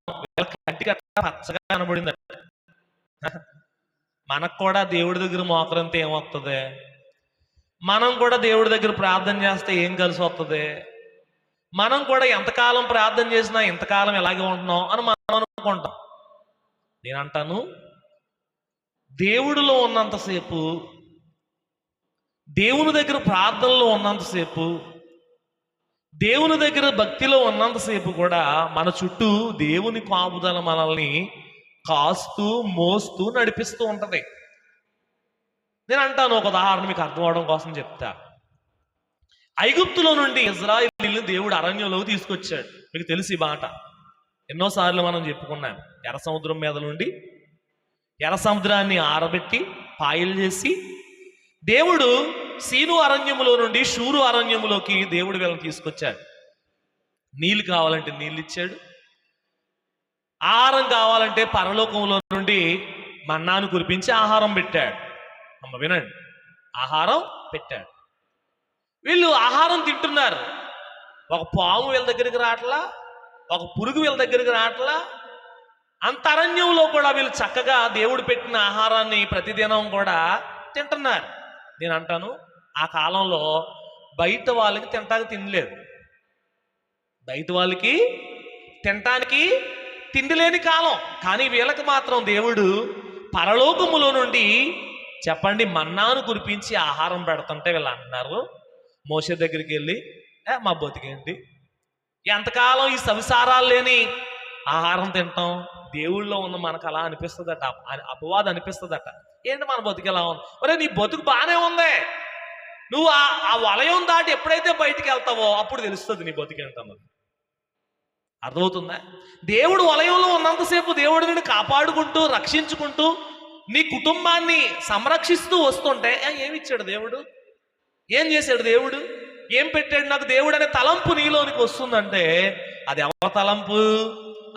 కంటికి పచ్చగా కనబడిందట. మనకు కూడా దేవుడి దగ్గర మోకరంతో ఏమొస్తుంది? మనం కూడా దేవుడి దగ్గర ప్రార్థన చేస్తే ఏం కలిసి వస్తుంది? మనం కూడా ఎంతకాలం ప్రార్థన చేసినా ఇంతకాలం ఎలాగే ఉంటున్నాం అని మనం అనుకుంటాం. నేను అంటాను, దేవుడిలో ఉన్నంతసేపు, దేవుని దగ్గర ప్రార్థనలో ఉన్నంతసేపు, దేవుని దగ్గర భక్తిలో ఉన్నంతసేపు కూడా మన చుట్టూ దేవుని కాపుదల మనల్ని కాస్తూ మోస్తూ నడిపిస్తూ ఉంటది. నేను అంటాను, ఒక ఉదాహరణ మీకు అర్థం అవడం కోసం చెప్తా. ఐగుప్తులో నుండి ఇజ్రాయేలీయులను దేవుడు అరణ్యంలోకి తీసుకొచ్చాడు. మీకు తెలిసి ఈ మాట ఎన్నోసార్లు మనం చెప్పుకున్నాం. ఎర్ర సముద్రం మీద నుండి ఎర్ర సముద్రాన్ని ఆరబెట్టి పాయలు చేసి దేవుడు సీను అరణ్యములో నుండి షూరు అరణ్యములోకి దేవుడు వీళ్ళని తీసుకొచ్చాడు. నీళ్ళు కావాలంటే నీళ్ళు ఇచ్చాడు, ఆహారం కావాలంటే పరలోకంలో నుండి మన్నాను కురిపించి ఆహారం పెట్టాడు. అమ్మ వినండి, ఆహారం పెట్టాడు. వీళ్ళు ఆహారం తింటున్నారు. ఒక పాము వీళ్ళ దగ్గరికి రావట్లా, ఒక పురుగు వీళ్ళ దగ్గరికి రావట్లా. అంత అరణ్యంలో కూడా వీళ్ళు చక్కగా దేవుడు పెట్టిన ఆహారాన్ని ప్రతిదినం కూడా తింటున్నారు. నేను అంటాను, ఆ కాలంలో బయట వాళ్ళకి తినటానికి తినలేదు. బయట వాళ్ళకి తినటానికి తిండి లేని కాలం. కానీ వీళ్ళకి మాత్రం దేవుడు పరలోకములో నుండి చెప్పండి మన్నాను కురిపించి ఆహారం పెడుతుంటే వీళ్ళు అంటున్నారు మోషే దగ్గరికి వెళ్ళి, మా బతికేంటి, ఎంతకాలం ఈ సంసారాలు లేని ఆహారం తింటాం? దేవుళ్ళలో ఉన్న మనకు అలా అనిపిస్తుందట, అపవాదం అనిపిస్తుందట. ఏంటి మన బతుకు ఎలా ఉంది? ఒరే నీ బతుకు బాగానే ఉంది, నువ్వు ఆ వలయం దాటి ఎప్పుడైతే బయటికి వెళ్తావో అప్పుడు తెలుస్తుంది నీ బతుకేంటన్నది. అర్థమవుతుందా? దేవుడు వలయంలో ఉన్నంతసేపు దేవుడు నిన్ను కాపాడుకుంటూ రక్షించుకుంటూ నీ కుటుంబాన్ని సంరక్షిస్తూ వస్తుంటే ఏమిచ్చాడు దేవుడు? ఏం చేశాడు దేవుడు? ఏం పెట్టాడు నాకు దేవుడు అనే తలంపు నీలోనికి వస్తుందంటే అది ఎవరి తలంపు?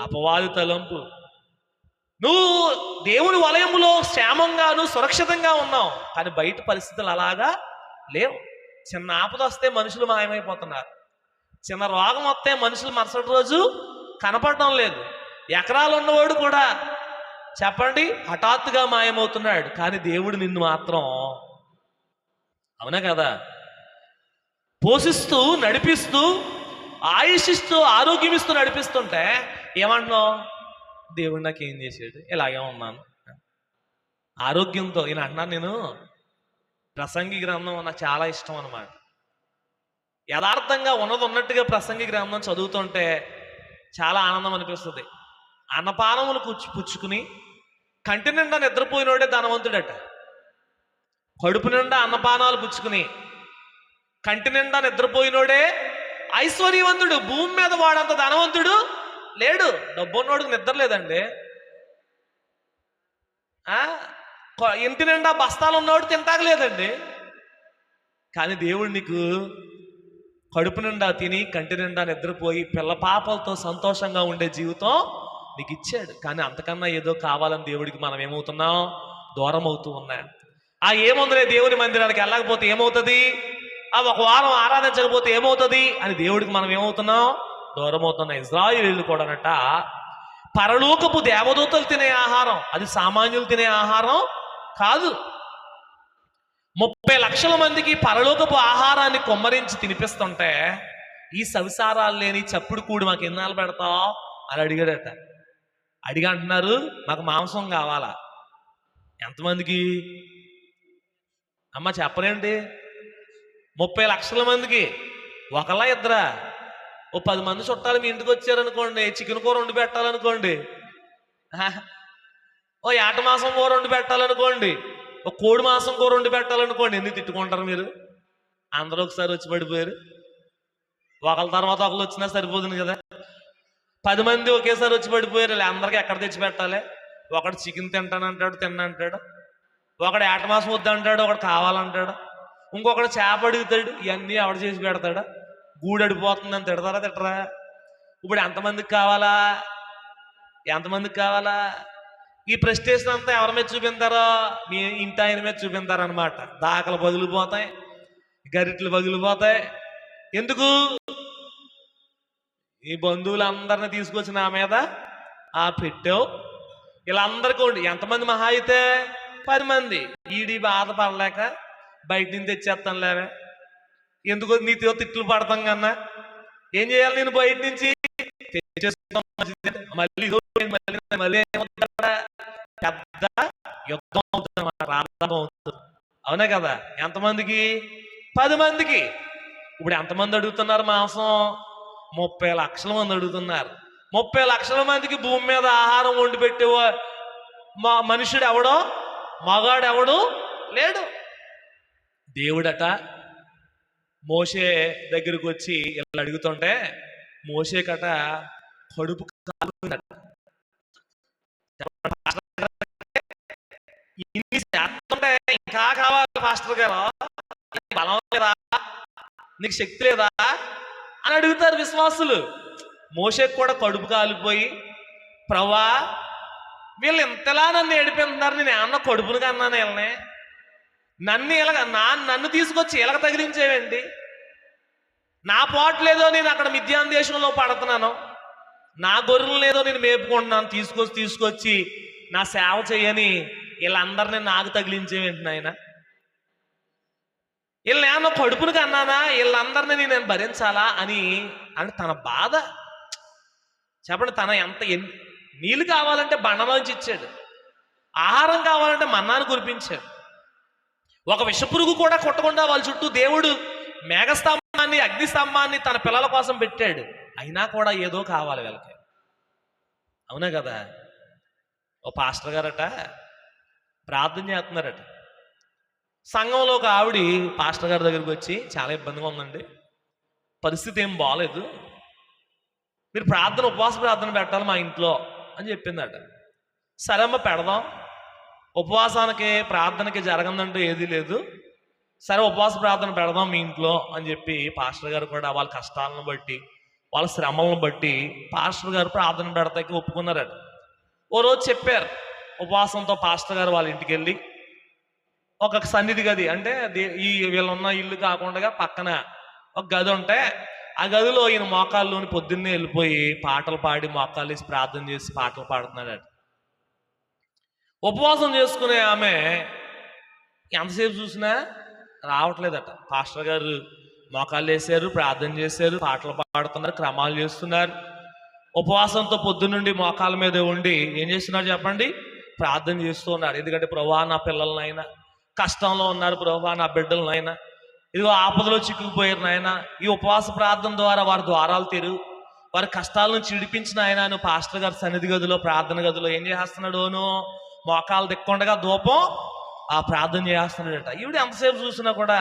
అపవాది తలంపు. నువ్వు దేవుని వలయములో క్షేమంగాను సురక్షితంగా ఉన్నావు, కానీ బయట పరిస్థితులు అలాగా లేవు. చిన్న ఆపద వస్తే మనుషులు మాయమైపోతున్నారు, చిన్న రోగం వస్తే మనుషులు మరుసటి రోజు కనపడడం లేదు. ఎకరాలు ఉన్నవాడు కూడా చెప్పండి హఠాత్తుగా మాయమవుతున్నాడు, కానీ దేవుడు నిన్ను మాత్రం, అవునా కదా, పోషిస్తూ నడిపిస్తూ ఆయుషిస్తూ ఆరోగ్యమిస్తూ నడిపిస్తుంటే ఏమంటున్నావు? దేవుడు నాకు ఏం చేశాడు, ఇలాగే ఉన్నాను. ఆరోగ్యంతో ఈయన అంటున్నాను, నేను ప్రసంగి గ్రంథం నాకు చాలా ఇష్టం అన్నమాట. యథార్థంగా ఉన్నది ఉన్నట్టుగా ప్రసంగి గ్రంథం చదువుతుంటే చాలా ఆనందం అనిపిస్తుంది. అన్నపానములు పుచ్చుకుని కంటి నిండా నిద్రపోయినోడే ధనవంతుడట. కడుపు నిండా అన్నపానాలు పుచ్చుకుని కంటి నిండా నిద్రపోయినోడే ఐశ్వర్యవంతుడు. భూమి మీద వాడంత ధనవంతుడు లేడు. డబ్బున్నోడికి నిద్ర లేదండి. ఇంటి నిండా బస్తాలు ఉన్నవాడు తింటాగలేదండి. కానీ దేవుడు నీకు కడుపు నిండా తిని కంటి నిండా నిద్రపోయి పిల్ల పాపలతో సంతోషంగా ఉండే జీవితం నీకు ఇచ్చాడు. కానీ అంతకన్నా ఏదో కావాలని దేవుడికి మనం ఏమవుతున్నాం? దూరం అవుతూ ఉన్నాం. ఏముందిలే, దేవుని మందిరానికి వెళ్ళకపోతే ఏమవుతుంది, ఒక వారం ఆరాధించకపోతే ఏమవుతుంది అని దేవుడికి మనం ఏమవుతున్నాం? దూరం అవుతున్నాం. ఇజ్రాయేలీయులు కూడానట పరలోకపు దేవదూతలు తినే ఆహారం, అది సామాన్యులు తినే ఆహారం కాదు. 30 లక్షల మందికి పరలోకపు ఆహారాన్ని కొమ్మరించి తినిపిస్తుంటే ఈ సవిసారాలు లేని చప్పుడు కూడి మాకు ఎన్నాళ్ళు పెడతావు అని అడిగాడట. అడిగా అంటున్నారు, మాకు మాంసం కావాలా. ఎంతమందికి అమ్మ చెప్పలేండి? 30 లక్షల మందికి. ఒకలా ఇద్దరా? ఓ 10 మంది చుట్టాలు మీ ఇంటికి వచ్చారనుకోండి, చికెన్ కూర వండి పెట్టాలనుకోండి, ఓ ఏట మాసం కూర వండి పెట్టాలనుకోండి, ఒక కోడి మాసం కూర వండి పెట్టాలనుకోండి, ఎందుకు తిట్టుకుంటారు మీరు? అందరూ ఒకసారి వచ్చి పడిపోయారు. ఒకళ్ళ తర్వాత ఒకళ్ళు వచ్చినా సరిపోతుంది కదా. 10 మంది ఒకేసారి వచ్చి పడిపోయారు. అందరికీ ఎక్కడ తెచ్చి పెట్టాలి? ఒకడు చికెన్ తింటానంటాడు, తిన్నంటాడు. ఒకడు ఏట మాసం వద్దంటాడు, ఒకడు కావాలంటాడు. ఇంకొకడు చేప అడుగుతాడు. ఇవన్నీ ఆవిడ చేసి పెడతాడు. గూడు అడిపోతుందని తిడతారా తిట్టరా? ఇప్పుడు ఎంతమందికి కావాలా? ఎంతమందికి కావాలా? ఈ ప్రెస్టేషన్ అంతా ఎవరి మీద చూపించారో? మీ ఇంటి ఆయన మీద చూపించారనమాట. దాకలు పగిలిపోతాయి, గరిట్లు పగిలిపోతాయి. ఎందుకు? ఈ బంధువులందరినీ తీసుకొచ్చి నా మీద పెట్టావు. వీళ్ళందరికీ ఉండి ఎంతమంది మహా అయితే 10 మంది. ఈడి బాధపడలేక బయట నుంచి తెచ్చేస్తాను లేవే, ఎందుకు నీతో తిట్లు పడతాం కన్నా. ఏం చేయాలి? నేను బయట నుంచి మళ్ళీ పెద్ద యుద్ధం అవుతుంది. అవునా కదా? ఎంతమందికి? 10 మందికి. ఇప్పుడు ఎంతమంది అడుగుతున్నారు మాంసం? 30 లక్షల మంది అడుగుతున్నారు. 30 లక్షల మందికి భూమి మీద ఆహారం వండి పెట్టే మనుషుడు ఎవడో, మగాడు ఎవడు లేడు. దేవుడట మోషే దగ్గరకు వచ్చి ఇలా అడుగుతుంటే మోషే కట కడుపు కాలుతుందట. ఇన్ని చేస్తుంటే ఇంకా కావాలి పాస్టర్ గారు, బలం లేదా, నీకు శక్తి లేదా అని అడుగుతారు విశ్వాసులు. మోషేకు కూడా కడుపు కాలిపోయి, ప్రవ్వా వీళ్ళు ఇంతలా నన్ను ఏడిపిస్తున్నారు, నేను ఏమన్నా కడుపును కన్నాను వీళ్ళని, నన్ను తీసుకొచ్చి ఇలాగ తగిలించేవండి, నా పోట్లేదో నేను అక్కడ మిద్యాన్ దేశంలో పడుతున్నాను, నా గొర్రెలు లేదో నేను మేపుకుంటున్నాను, తీసుకొచ్చి నా సేవ చేయని వీళ్ళందరినీ నాకు తగిలించేవేంటి నాయన, వీళ్ళని ఏమన్నా కడుపును కన్నానా, వీళ్ళందరినీ నేను భరించాలా అని తన బాధ చెప్పండి. తన నీళ్ళు కావాలంటే బండలోంచి ఇచ్చాడు, ఆహారం కావాలంటే మన్నాను కురిపించాడు. ఒక విషపురుగు కూడా కొట్టకుండా వాళ్ళ చుట్టూ దేవుడు మేఘస్తంభాన్ని, అగ్నిస్తంభాన్ని తన పిల్లల కోసం పెట్టాడు. అయినా కూడా ఏదో కావాలి వీళ్ళకి. అవునా కదా? ఓ పాస్టర్ గారట ప్రార్థన చేస్తున్నారట. సంఘంలో ఒక ఆవిడ పాస్టర్ గారి దగ్గరికి వచ్చి, చాలా ఇబ్బందిగా ఉందండి, పరిస్థితి ఏం బాగలేదు, మీరు ఉపవాస ప్రార్థన పెట్టాలి మా ఇంట్లో అని చెప్పిందట. సరే అమ్మ పెడదాం, ఉపవాసానికి ప్రార్థనకి జరగదంటూ ఏదీ లేదు, సరే ఉపవాస ప్రార్థన పెడదాం మీ ఇంట్లో అని చెప్పి పాస్టర్ గారు కూడా వాళ్ళ కష్టాలను బట్టి, వాళ్ళ శ్రమలను బట్టి పాస్టర్ గారు ప్రార్థన పెడతాకి ఒప్పుకున్నారట. ఓ రోజు చెప్పారు, ఉపవాసంతో పాస్టర్ గారు వాళ్ళ ఇంటికి వెళ్ళి ఒక సన్నిధి గది, అంటే వీళ్ళున్న ఇల్లు కాకుండా పక్కన ఒక గది ఉంటే ఆ గదిలో ఈయన మోకాల్లోని పొద్దున్నే వెళ్ళిపోయి పాటలు పాడి, మోకాళ్ళు వేసి ప్రార్థన చేసి పాటలు పాడుతున్నాడట. ఉపవాసం చేసుకునే ఆమె ఎంతసేపు చూసినా రావట్లేదట. పాస్టర్ గారు మోకాళ్ళు వేసారు, ప్రార్థన చేశారు, పాటలు పాడుతున్నారు, క్రమాలు చేస్తున్నారు. ఉపవాసంతో పొద్దున్నుండి మోకాళ్ళ మీద ఉండి ఏం చేస్తున్నారు చెప్పండి? ప్రార్థన చేస్తూ ఉన్నాడు. ఎందుకంటే ప్రభువా నా పిల్లలనైనా, కష్టంలో ఉన్నారు ప్రభువా నా బిడ్డలనైనా, ఇదిగో ఆపదలో చిక్కుకుపోయారు నాయన, ఈ ఉపవాస ప్రార్థన ద్వారా వారి ద్వారాలు తెరు, వారి కష్టాల నుంచి విడిపించిన ఆయన. నువ్వు పాస్టర్ గారి సన్నిధి గదిలో, ప్రార్థన గదిలో ఏం చేస్తున్నాడును, మోకాలు దిక్కుండగా ధూపం ఆ ప్రార్థన చేస్తున్నాడట. ఈవిడ ఎంతసేపు చూసినా కూడా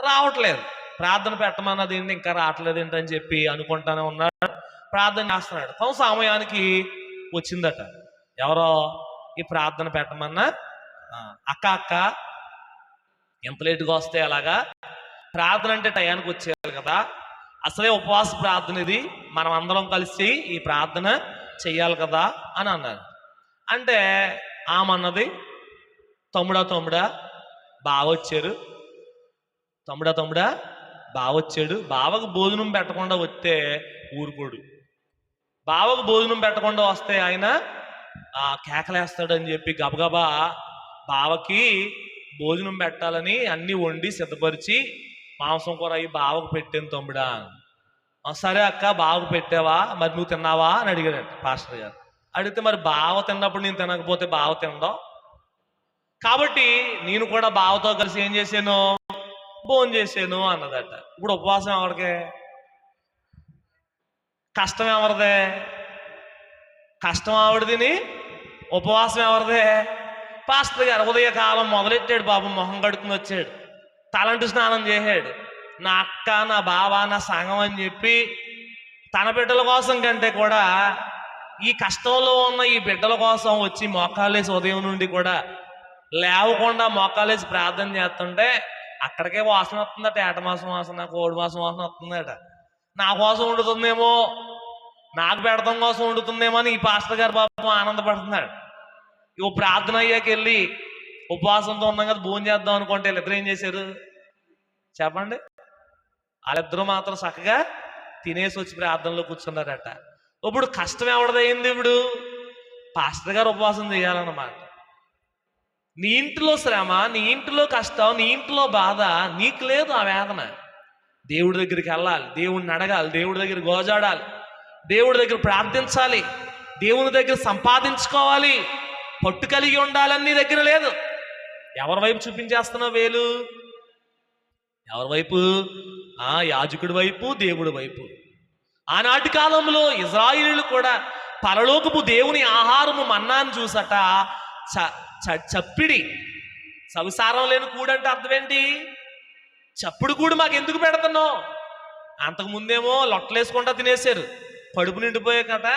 రావట్లేదు. ప్రార్థన పెట్టమన్నది ఏంటి, ఇంకా రావట్లేదు ఏంటని చెప్పి అనుకుంటానే ఉన్నాడు. ప్రార్థన చేస్తున్నాడు. కొంత సమయానికి వచ్చిందట. ఎవరో ఈ ప్రార్థన పెట్టమన్నా, అక్క ఎంత లేటుగా వస్తే అలాగా, ప్రార్థన అంటే టయానికి వచ్చేయాలి కదా, అసలే ఉపవాస ప్రార్థన ఇది, మనం అందరం కలిసి ఈ ప్రార్థన చెయ్యాలి కదా అని అన్నారు. అంటే ఆమన్నది, తమ్ముడా బావ వచ్చారు, తమ్ముడా బావ వచ్చాడు, బావకు భోజనం పెట్టకుండా వస్తే ఊరుకోడు, బావకు భోజనం పెట్టకుండా వస్తే ఆయన కేకలేస్తాడని చెప్పి గబగబా బావకి భోజనం పెట్టాలని అన్ని వండి సిద్ధపరిచి మాంసం కూర అయ్యి బావకు పెట్టాను తమ్ముడా. సరే అక్క బావకు పెట్టావా, మరి నువ్వు తిన్నావా అని అడిగాడట పాస్టర్ గారు. అడిగితే మరి బావ తిన్నప్పుడు నేను తినకపోతే బావ తినడం, కాబట్టి నేను కూడా బావతో కలిసి ఏం చేశాను, భోజనం చేశాను అన్నదట. ఇప్పుడు ఉపవాసం ఎవరికే, కష్టం ఎవరిదే, కష్టం ఆవిడదిని, ఉపవాసం ఎవరిదే, పాస్టర్ గారు. ఉదయకాలం మొదలెట్టాడు, బాబు మొహం కడుక్కుని వచ్చాడు, తలంటు స్నానం చేశాడు, నా అక్క నా బావ నా సంఘం అని చెప్పి తన బిడ్డల కోసం కంటే కూడా ఈ కష్టంలో ఉన్న ఈ బిడ్డల కోసం వచ్చి మోకాలేసి ఉదయం నుండి కూడా లేవకుండా మోకాలేసి ప్రార్థన చేస్తుంటే అక్కడికే వాసన వస్తుందట, ఏట మాసం వాసన, కోడి మాసం వాసన వస్తుందట. నా కోసం వండుతుందేమో, నాకు పెడతాం కోసం వండుతుందేమో అని ఈ పాస్టర్ గారు పాపం ఆనందపడుతున్నాడు. ఇవి ప్రార్థన అయ్యాక వెళ్ళి ఉపవాసంతో ఉన్నాం కదా భోజనం చేద్దాం అనుకుంటే వీళ్ళిద్దరు ఏం చేశారు చెప్పండి, వాళ్ళిద్దరూ మాత్రం చక్కగా తినేసి వచ్చి ప్రార్థనలో కూర్చున్నారట. ఇప్పుడు కష్టం ఎవరిదయింది, ఇప్పుడు పాస్టర్ గారు ఉపవాసం చేయాలన్నమాట. నీ ఇంటిలో శ్రమ, నీ ఇంటిలో కష్టం, నీ ఇంటిలో బాధ, నీకు లేదు ఆ వేదన. దేవుడి దగ్గరికి వెళ్ళాలి, దేవుడిని అడగాలి, దేవుడి దగ్గర గోజాడాలి, దేవుడి దగ్గర ప్రార్థించాలి, దేవుని దగ్గర సంపాదించుకోవాలి, పట్టు కలిగి ఉండాలని నీ దగ్గర లేదు. ఎవరి వైపు చూపించేస్తున్నావు వేలు, ఎవరి వైపు, యాజకుడి వైపు, దేవుడి వైపు. ఆనాటి కాలంలో ఇజ్రాయిలీలు కూడా పరలోకపు దేవుని ఆహారము మన్నాను చూసట చప్పిడి, సంసారం లేని కూడంటే అర్థం ఏంటి, చప్పుడు కూడు మాకు ఎందుకు పెడుతున్నావు. అంతకు ముందేమో లొట్టలేసుకుంటా తినేశారు, కడుపు నిండిపోయే కట.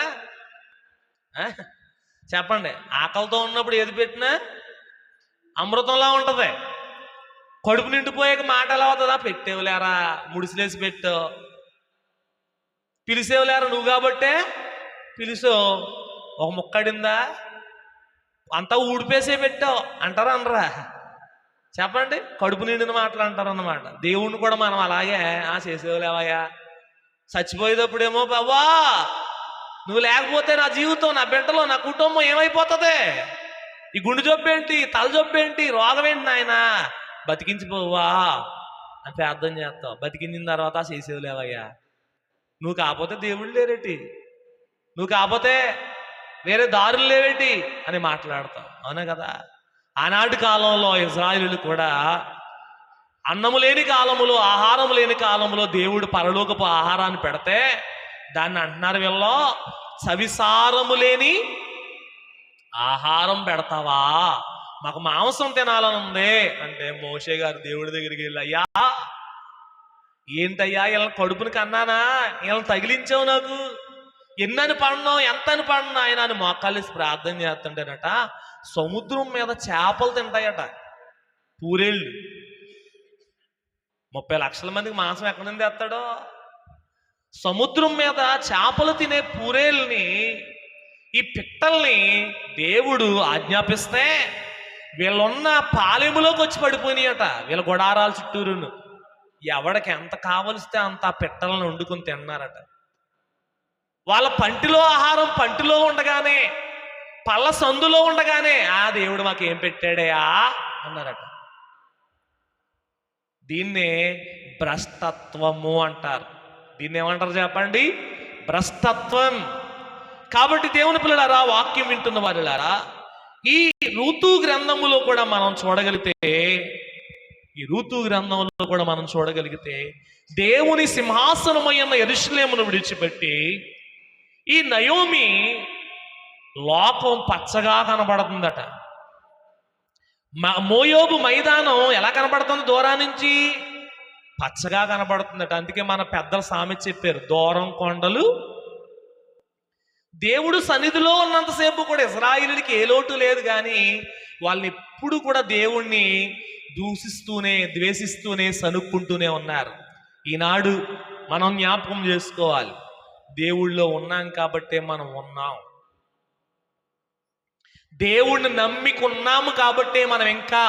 చెప్పండి, ఆకలితో ఉన్నప్పుడు ఏది పెట్టినా అమృతంలా ఉంటది, కడుపు నిండిపోయాక మాట ఎలా అవుతుందా, పెట్టేవులేరా ముడిసిలేసి పెట్టావు, పిలిసేవులేరా నువ్వు కాబట్టే పిలిచావు, ఒక ముక్కడిందా అంతా ఊడిపేసే పెట్టావు అంటారా అనరా చెప్పండి, కడుపు నిండిన మాటలు అంటారు అన్నమాట. దేవుణ్ణి కూడా మనం అలాగే చేసేవులేవయ్యా, చచ్చిపోయేటప్పుడేమో బాబా నువ్వు లేకపోతే నా జీవితం, నా బిడ్డలో, నా కుటుంబం ఏమైపోతుంది, ఈ గుండె జబ్బు ఏంటి, తల జబ్బు ఏంటి, రోగం ఏంటి నాయన, బతికించిపోవా అని ప్రార్థన చేస్తావు. బతికించిన తర్వాత చేసేవులేవయ్యా, నువ్వు కాకపోతే దేవుళ్ళు లేరేటి, నువ్వు కాకపోతే వేరే దారులు లేవేటి అని మాట్లాడతావు, అవునా కదా. ఆనాటి కాలంలో ఇజ్రాయేలీలు కూడా అన్నము లేని కాలములో, ఆహారం లేని కాలములో దేవుడు పరలోకపు ఆహారాన్ని పెడితే దాన్ని అంటున్నారు వీళ్ళలో, సవిసారము లేని ఆహారం పెడతావా, మాకు మాంసం తినాలని ఉంది అంటే మోషే గారు దేవుడి దగ్గరికి వెళ్ళి, అయ్యా ఏంటయ్యా వీళ్ళని కడుపుని కన్నానా, వీళ్ళని తగిలించావు, నాకు ఎన్నని పడినావు, ఎంతని పడినా ఆయన అని మోకాలేసి ప్రార్థన చేస్తుంటేనట సముద్రం మీద చేపలు తింటాయట, పూరేళ్ళు. 30 లక్షల మందికి మాంసం ఎక్కడి నుంచి తెస్తాడో. సముద్రం మీద చేపలు తినే పూరేల్ని, ఈ పిట్టల్ని దేవుడు ఆజ్ఞాపిస్తే వీళ్ళున్న పాలెములోకి వచ్చి పడిపోయినాయట, వీళ్ళ గుడారాల చుట్టూరును. ఎవడికి ఎంత కావలిస్తే అంత పిట్టలను వండుకొని తిన్నారట. వాళ్ళ పంటిలో ఆహారం పంటిలో ఉండగానే, పళ్ళ సందులో ఉండగానే దేవుడు మాకు ఏం పెట్టాడయా అన్నారట. దీన్నే భ్రష్టత్వము అంటారు. దీన్ని ఏమంటారు చెప్పండి, భ్రష్టత్వం. కాబట్టి దేవుని పిల్లలారా, వాక్యం వింటున్న వారులారా, ఈ ఋతు గ్రంథములో కూడా మనం చూడగలిగితే దేవుని సింహాసనమైన యెరూషలేమును విడిచిపెట్టి ఈ నయోమి లోకం పచ్చగా కనబడుతుందట. మోయోబు మైదానం ఎలా కనబడుతుంది? దూరం నుంచి పచ్చగా కనబడుతుందట. అందుకే మన పెద్దలు సామెత చెప్పారు, దూరం కొండలు. దేవుడు సన్నిధిలో ఉన్నంతసేపు కూడా ఇశ్రాయేలుకి ఏ లోటు లేదు, కానీ వాళ్ళని ఎప్పుడు కూడా దేవుణ్ణి దూషిస్తూనే, ద్వేషిస్తూనే, సనుక్కుంటూనే ఉన్నారు. ఈనాడు మనం జ్ఞాపకం చేసుకోవాలి, దేవుళ్ళో ఉన్నాం కాబట్టే మనం ఉన్నాం. దేవుణ్ణి నమ్మికున్నాము కాబట్టే మనం ఇంకా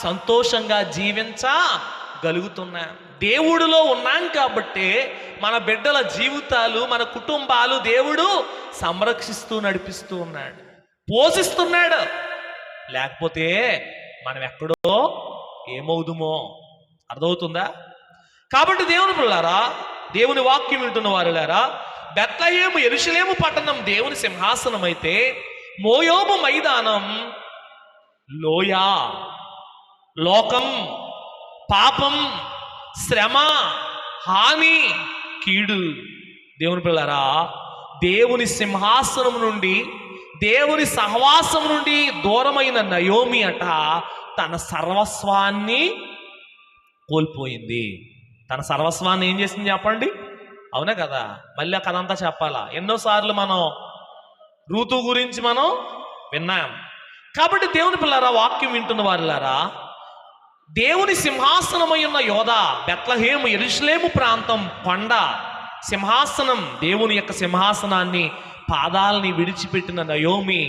సంతోషంగా జీవించగలుగుతున్నాం. దేవుడిలో ఉన్నాం కాబట్టే మన బిడ్డల జీవితాలు, మన కుటుంబాలు దేవుడు సంరక్షిస్తూ నడిపిస్తూ ఉన్నాడు, పోషిస్తున్నాడు. లేకపోతే మనం ఎక్కడో ఏమవుదుమో. అర్థమవుతుందా? కాబట్టి దేవుని పిల్లారా, దేవుని వాక్యం వింటున్న వారులారా, బెత్లెహేము యెరూషలేము పట్టణం దేవుని సింహాసనం అయితే మోయోబు మైదానం లోయ, లోకం, పాపం, శ్రమ, హాని, కీడు. దేవుని పిల్లారా, దేవుని సింహాసనం నుండి, దేవుని సహవాసం నుండి దూరమైన నయోమి అట తన సర్వస్వాన్ని కోల్పోయింది. తన సర్వస్వాన్ని ఏం చేసింది చెప్పండి? అవునా కదా? మళ్ళీ ఆ కథ అంతా చెప్పాలా? ఎన్నోసార్లు మనం ఋతు గురించి మనం విన్నాం. కాబట్టి దేవుని పిల్లారా, వాక్యం వింటున్న వారులారా, దేవుని సింహాసనమై ఉన్న యోధా, బెత్లెహేము యెరూషలేము ప్రాంతం కొండ సింహాసనం, దేవుని యొక్క సింహాసనాన్ని పాదాలని విడిచిపెట్టిన నయోమి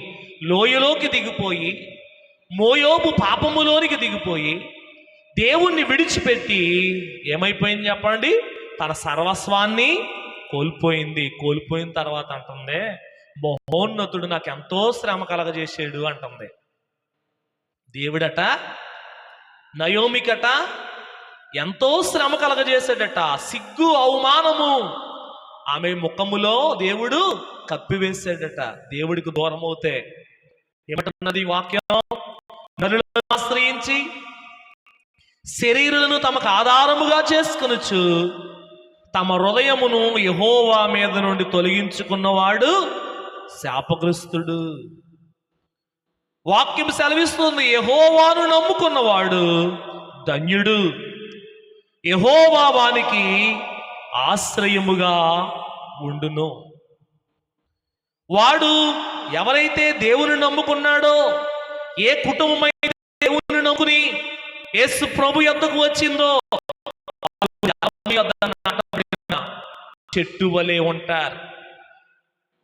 లోయలోకి దిగిపోయి, మోయోబు పాపములోనికి దిగిపోయి, దేవుణ్ణి విడిచిపెట్టి ఏమైపోయింది చెప్పండి? తన సర్వస్వాన్ని కోల్పోయింది. కోల్పోయిన తర్వాత అంటుంది, మహోన్నతుడు నాకు ఎంతో శ్రమ కలగజేసాడు అంటుంది. దేవుడట నయోమికట ఎంతో శ్రమ కలగజేశాడట. సిగ్గు, అవమానము ఆమె ముఖములో దేవుడు కప్పివేశాడట. దేవుడికి దూరం అవుతే ఏమంటున్నది వాక్యం? నరులను ఆశ్రయించి శరీరులను తమకు ఆధారముగా చేసుకొనుచు తమ హృదయమును యెహోవా మీద నుండి తొలగించుకున్నవాడు శాపగ్రస్తుడు. వాక్యం సెలవిస్తుంది, యెహోవాను నమ్ముకున్నవాడు ధన్యుడు. యెహోవా వానికి ఆశ్రయముగా ఉండును. వాడు ఎవరైతే దేవుని నమ్ముకున్నాడో, ఏ కుటుంబమైతే దేవుని నమ్ముకుని యేసు ప్రభు యొద్దకు వచ్చిందో, చెట్టు వలె ఉంటారు.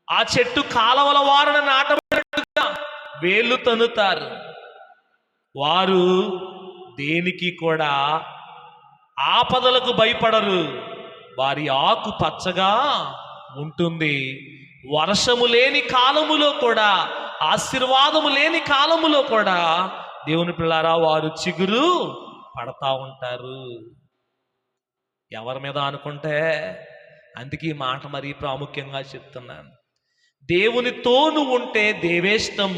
ఆ చెట్టు కాలవల వారన నాటబడినట్టుగా వేళ్ళు తన్నుతారు. వారు దేనికి కూడా ఆపదలకు భయపడరు. వారి ఆకు పచ్చగా ఉంటుంది. వర్షము లేని కాలములో కూడా, ఆశీర్వాదము లేని కాలములో కూడా దేవుని పిల్లారా వారు చిగురు పడతా ఉంటారు. ఎవరి మీద అనుకుంటే? అందుకే ఈ మాట మరీ ప్రాముఖ్యంగా చెప్తున్నాను. దేవునితో నువ్వు ఉంటే దేవేష్టం,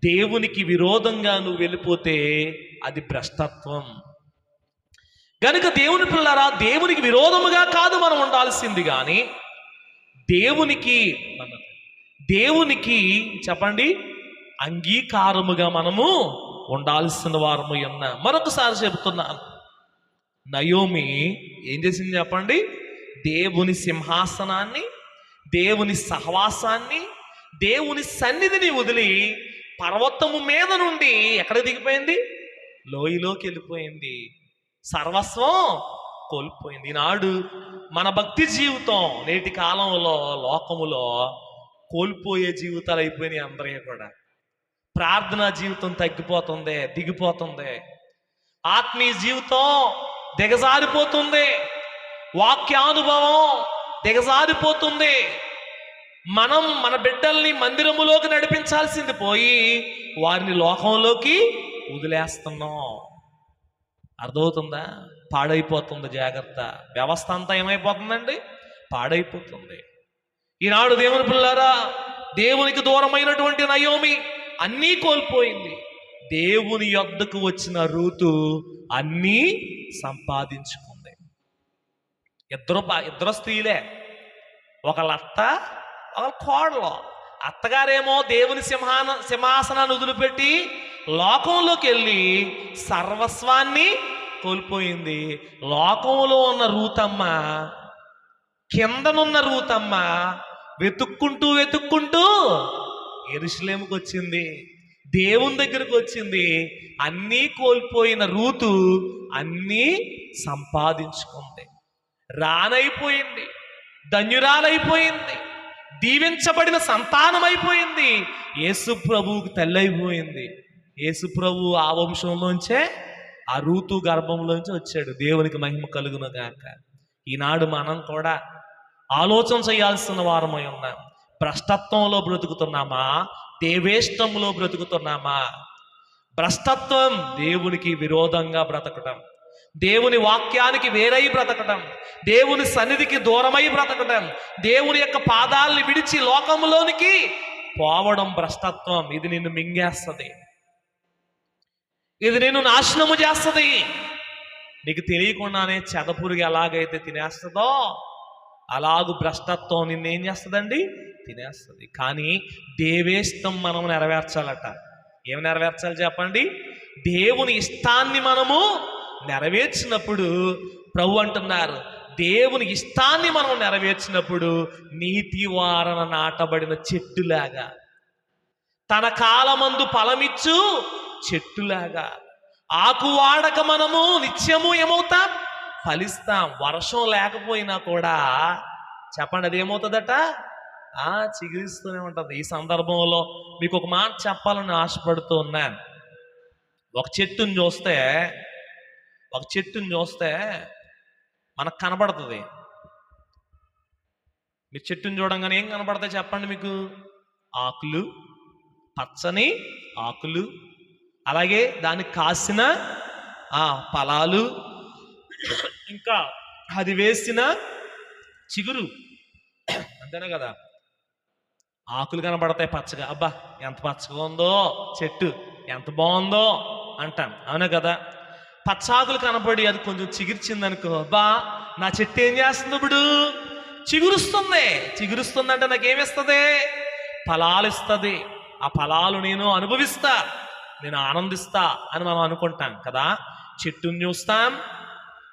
దేవునికి విరోధంగా నువ్వు వెళ్ళిపోతే అది భ్రష్టత్వం. గనుక దేవుని పిల్లారా, దేవునికి విరోధముగా కాదు మనం ఉండాల్సింది, కానీ దేవునికి చెప్పండి అంగీకారముగా మనము ఉండాల్సిన వారము అన్న. మరొకసారి చెబుతున్నాను, నయోమి ఏం చేసింది చెప్పండి? దేవుని సింహాసనాన్ని, దేవుని సహవాసాన్ని, దేవుని సన్నిధిని వదిలి పర్వతము మీద నుండి ఎక్కడ దిగిపోయింది? లోయలోకి వెళ్ళిపోయింది. సర్వస్వం కోల్పోయింది. ఈనాడు మన భక్తి జీవితం నేటి కాలంలో లోకములో కోల్పోయే జీవితాలు అయిపోయినాయి అందరికీ కూడా. ప్రార్థనా జీవితం తగ్గిపోతుంది, దిగిపోతుంది. ఆత్మీయ జీవితం దిగజారిపోతుంది. వాక్యానుభవం దిగజారిపోతుంది. మనం మన బిడ్డల్ని మందిరములోకి నడిపించాల్సింది పోయి వారిని లోకంలోకి వదిలేస్తున్నాం. అర్థమవుతుందా? పాడైపోతుంది. జాగ్రత్త. వ్యవస్థ అంతా ఏమైపోతుందండి? పాడైపోతుంది. ఈనాడు దేవుని పిల్లారా, దేవునికి దూరమైనటువంటి నయోమి అన్నీ కోల్పోయింది. దేవుని యొద్దకు వచ్చిన రూతు అన్నీ సంపాదించుకుంది. ఇద్దరు స్త్రీలే, ఒకళ్ళ అత్త, ఒక కోడలు. అత్తగారేమో దేవుని సింహాసనాన్ని వదిలిపెట్టి లోకంలోకి వెళ్ళి సర్వస్వాన్ని కోల్పోయింది. లోకంలో ఉన్న రూతమ్మ, కిందనున్న రూతమ్మ వెతుక్కుంటూ యెరూషలేముకు వచ్చింది, దేవుని దగ్గరకు వచ్చింది. అన్నీ కోల్పోయిన రూతు అన్నీ సంపాదించుకుంది. రానైపోయింది, ధన్యురాలైపోయింది, దీవించబడిన సంతానం అయిపోయింది, యేసు ప్రభువుకు తల్లి అయిపోయింది. యేసు ప్రభు ఆ వంశంలోంచే, ఆ రూతు గర్భంలోంచి వచ్చాడు. దేవునికి మహిమ కలుగును గాక. ఈనాడు మనం కూడా ఆలోచన చేయాల్సిన వారమై ఉన్నాం. భ్రష్టత్వంలో బ్రతుకుతున్నామా, దేవేష్టంలో బ్రతుకుతున్నామా? భ్రష్టత్వం దేవునికి విరోధంగా బ్రతకటం, దేవుని వాక్యానికి వేరై బ్రతకటం, దేవుని సన్నిధికి దూరమై బ్రతకటం, దేవుని యొక్క పాదాలని విడిచి లోకంలోనికి పోవడం భ్రష్టత్వం. ఇది నిన్ను మింగేస్తుంది, ఇది నిన్ను నాశనము చేస్తుంది. నీకు తెలియకుండానే చెదపురుగు ఎలాగైతే తినేస్తుందో అలాగూ భ్రష్టత్వం నిన్నేం చేస్తుందండి? తినేస్తుంది. కానీ దేవేష్టం మనం నెరవేర్చాలట. ఏమి నెరవేర్చాలి చెప్పండి? దేవుని ఇష్టాన్ని మనము నెరవేర్చినప్పుడు ప్రభు అంటున్నారు, దేవుని ఇష్టాన్ని మనం నెరవేర్చినప్పుడు నీతి వారన నాటబడిన చెట్టులాగా, తన కాలమందు ఫలమిచ్చు చెట్టులాగా, ఆకు వాడక మనము నిత్యము ఏమవుతాం? ఫలిస్తాం. వర్షం లేకపోయినా కూడా చెప్పండి, అది ఏమవుతుందట? చిగురిస్తూనే ఉంటుంది. ఈ సందర్భంలో మీకు ఒక మాట చెప్పాలని ఆశపడుతూ ఉన్నాను. ఒక చెట్టుని చూస్తే మనకు కనబడుతుంది. మీరు చెట్టుని చూడంగానే ఏం కనబడతాయి చెప్పండి? మీకు ఆకులు, పచ్చని ఆకులు, అలాగే దానికి కాసిన ఫలాలు, ఇంకా అది వేసిన చిగురు, అంతేనే కదా? ఆకులు కనబడతాయి పచ్చగా, అబ్బా ఎంత పచ్చగా ఉందో చెట్టు, ఎంత బాగుందో అంటాం, అవునా కదా? పచ్చాకులు కనబడి అది కొంచెం చిగురిచిందనుకో, అబ్బా నా చెట్టు ఏం చేస్తుంది? ఇప్పుడు చిగురుస్తుందంటే నాకేమిస్తుంది? ఫలాలు ఇస్తుంది. ఆ ఫలాలు నేను అనుభవిస్తా, నేను ఆనందిస్తా అని మనం అనుకుంటాం కదా. చెట్టుని చూస్తాం,